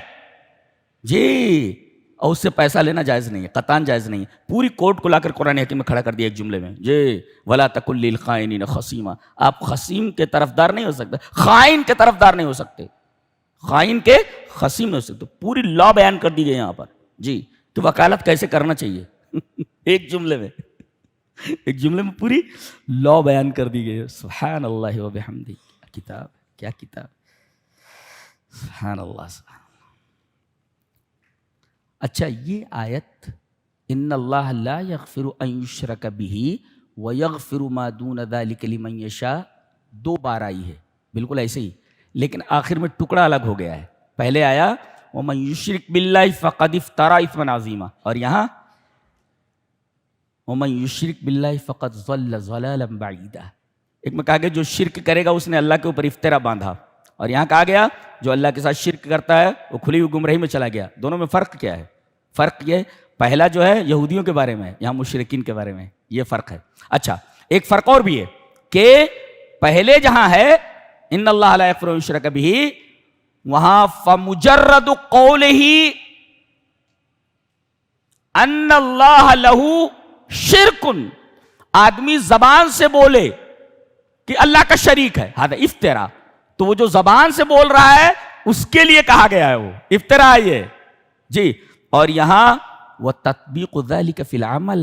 جی. اور اس سے پیسہ لینا جائز نہیں ہے، قطعاً جائز نہیں ہے. پوری کورٹ کو لا کر قرآن حکیم میں کھڑا کر دیا ایک جملے میں جی وَلَا تَكُن لِّلْخَائِنِينَ خَصِيمًا. آپ خصیم کے طرفدار نہیں ہو سکتے، خائن کے طرفدار نہیں ہو سکتے، خائن کے خصیم نہیں ہو سکتے. پوری لا بیان کر دی گئی یہاں پر جی کہ وکالت کیسے کرنا چاہیے. ایک جملے میں، ایک جملے میں پوری لا بیان کر دی گئی. سبحان اللہ و بحمدہ. کتاب، کیا کتاب، سبحان اللہ سبحان. اچھا یہ آیت ان اللہ لا یغفر ان یشرک بہ ویغفر ما دون ذلک لمن یشاء 2 بار آئی ہے بالکل ایسے ہی، لیکن آخر میں ٹکڑا الگ ہو گیا ہے. پہلے آیا ومن یشرک باللہ فقد افترى اثما عظیما، اور یہاں ومن یشرک باللہ فقد ضل ضلالا بعیدا. ایک میں کہا گیا جو شرک کرے گا اس نے اللہ کے اوپر افطرا باندھا، اور یہاں کہا گیا جو اللہ کے ساتھ شرک کرتا ہے وہ کھلی ہوئی گمراہی میں چلا گیا. دونوں میں فرق کیا ہے؟ فرق یہ پہلا جو ہے یہودیوں کے بارے میں، یہاں مشرکین کے بارے میں، یہ فرق ہے. اچھا ایک فرق اور بھی ہے کہ پہلے جہاں ہے ان اللہ لا یغفر ان یشرک بہ، وہاں فمجرد قولہ ان اللہ لہ شرک، آدمی زبان سے بولے کہ اللہ کا شریک ہے، ہذا افترا. تو وہ جو زبان سے بول رہا ہے اس کے لیے کہا گیا ہے وہ افترا ہے یہ جی. اور یہاں وَتَطْبِيقُ ذَلِكَ فِي الْعَمَلِ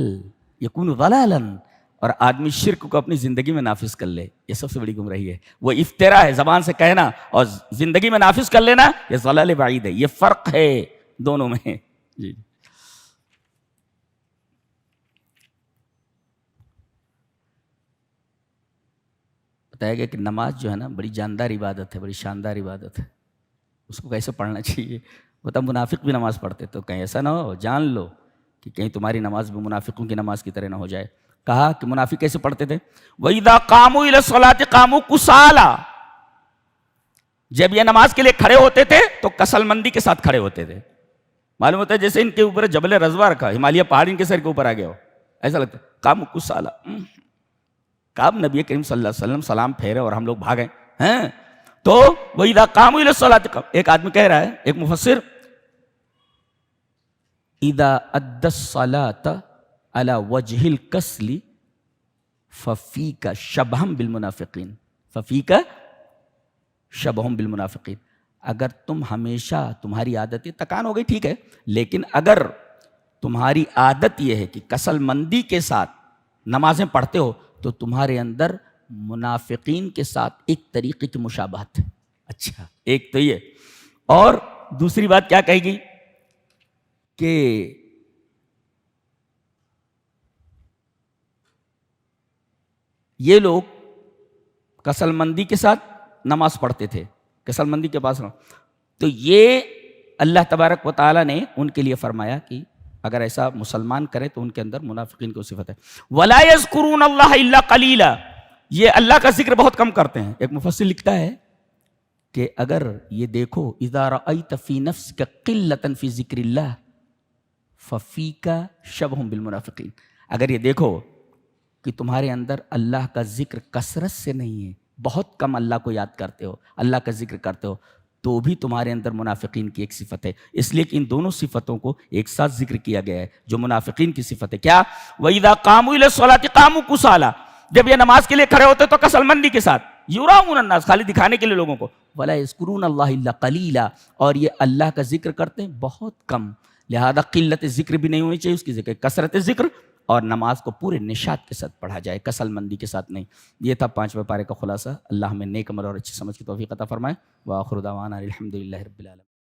يَكُونُ ضَلَالًا، اور آدمی شرک کو اپنی زندگی میں نافذ کر لے، یہ سب سے بڑی گمراہی ہے. وہ افترا ہے زبان سے کہنا، اور زندگی میں نافذ کر لینا یہ ضلال بعید ہے. یہ فرق ہے دونوں میں جی. بتایا گیا کہ نماز جو ہے نا بڑی جاندار عبادت ہے، بڑی شاندار عبادت ہے، اس کو کیسے پڑھنا چاہیے. بتا منافق بھی نماز پڑھتے، تو کہیں ایسا نہ ہو، جان لو کہ کہیں تمہاری نماز بھی منافقوں کی نماز کی طرح نہ ہو جائے. کہا کہ منافق کیسے پڑھتے تھے؟ وَإِذَا قَامُوا إِلَى الصَّلَاةِ قَامُوا كُسَالَىٰ، جب یہ نماز کے لیے کھڑے ہوتے تھے تو کسل مندی کے ساتھ کھڑے ہوتے تھے. معلوم ہوتا ہے جیسے ان کے اوپر جبل رضوہ رکھا، ہمالیہ پہاڑ ان کے سر کے اوپر آ گیا ہو، ایسا لگتا ہے. قَامُوا كُسَالَىٰ، کب نبی کریم صلی اللہ علیہ وسلم سلام پھیرے اور ہم لوگ بھاگیں ہیں. تو وَإِذَا قَامُوا إِلَى الصَّلَاةِ، ایک آدمی کہہ رہا ہے، ایک مفسر، اذا ادى الصلاة على وجه الكسل ففيك شبهم بالمنافقين، ففيك شبهم بالمنافقين. اگر تم ہمیشہ، تمہاری عادت تکان ہو گئی ٹھیک ہے، لیکن اگر تمہاری عادت یہ ہے کہ کسل مندی کے ساتھ نمازیں پڑھتے ہو تو تمہارے اندر منافقین کے ساتھ ایک طریقے کی مشابہت ہے. اچھا، ایک تو یہ، اور دوسری بات کیا کہے گی کہ یہ لوگ کسل مندی کے ساتھ نماز پڑھتے تھے، کسل مندی کے پاس. تو یہ اللہ تبارک و تعالیٰ نے ان کے لیے فرمایا کہ اگر ایسا مسلمان کرے تو ان کے اندر منافقین کی صفت ہے. وَلَا يَذْكُرُونَ اللَّهَ إِلَّا قَلِيلًا، یہ اللہ کا ذکر بہت کم کرتے ہیں. ایک مفسر لکھتا ہے کہ اگر یہ دیکھو اذا رأيت في نفسك قلة في ذکر اللہ ففیک شبہم بالمنافقین، اگر یہ دیکھو کہ تمہارے اندر اللہ کا ذکر کثرت سے نہیں ہے، بہت کم اللہ کو یاد کرتے ہو، اللہ کا ذکر کرتے ہو، تو بھی تمہارے اندر منافقین کی ایک صفت ہے. اس لیے کہ ان دونوں صفتوں کو ایک ساتھ ذکر کیا گیا ہے جو منافقین کی صفت ہے. کیا؟ وَإِذَا قَامُوا إِلَى الصَّلَاةِ قَامُوا كُسَالَىٰ، جب یہ نماز کے لیے کھڑے ہوتے تو کسل مندی کے ساتھ، یُرَاءُونَ النَّاسَ، خالی دکھانے کے لیے لوگوں کو، وَلَا يَذْكُرُونَ اللَّهَ إِلَّا قَلِيلًا، اور یہ اللہ کا ذکر کرتے ہیں بہت کم. لہذا قلت ذکر بھی نہیں ہونی چاہیے، اس کی ذکر کثرت ذکر، اور نماز کو پورے نشاط کے ساتھ پڑھا جائے، کسل مندی کے ساتھ نہیں. یہ تھا 5ویں پارے کا خلاصہ. اللہ ہمیں نیک عمل اور اچھی سمجھ کی توفیق عطا فرمائے. وآخر دعوانا الحمدللہ رب العالمین.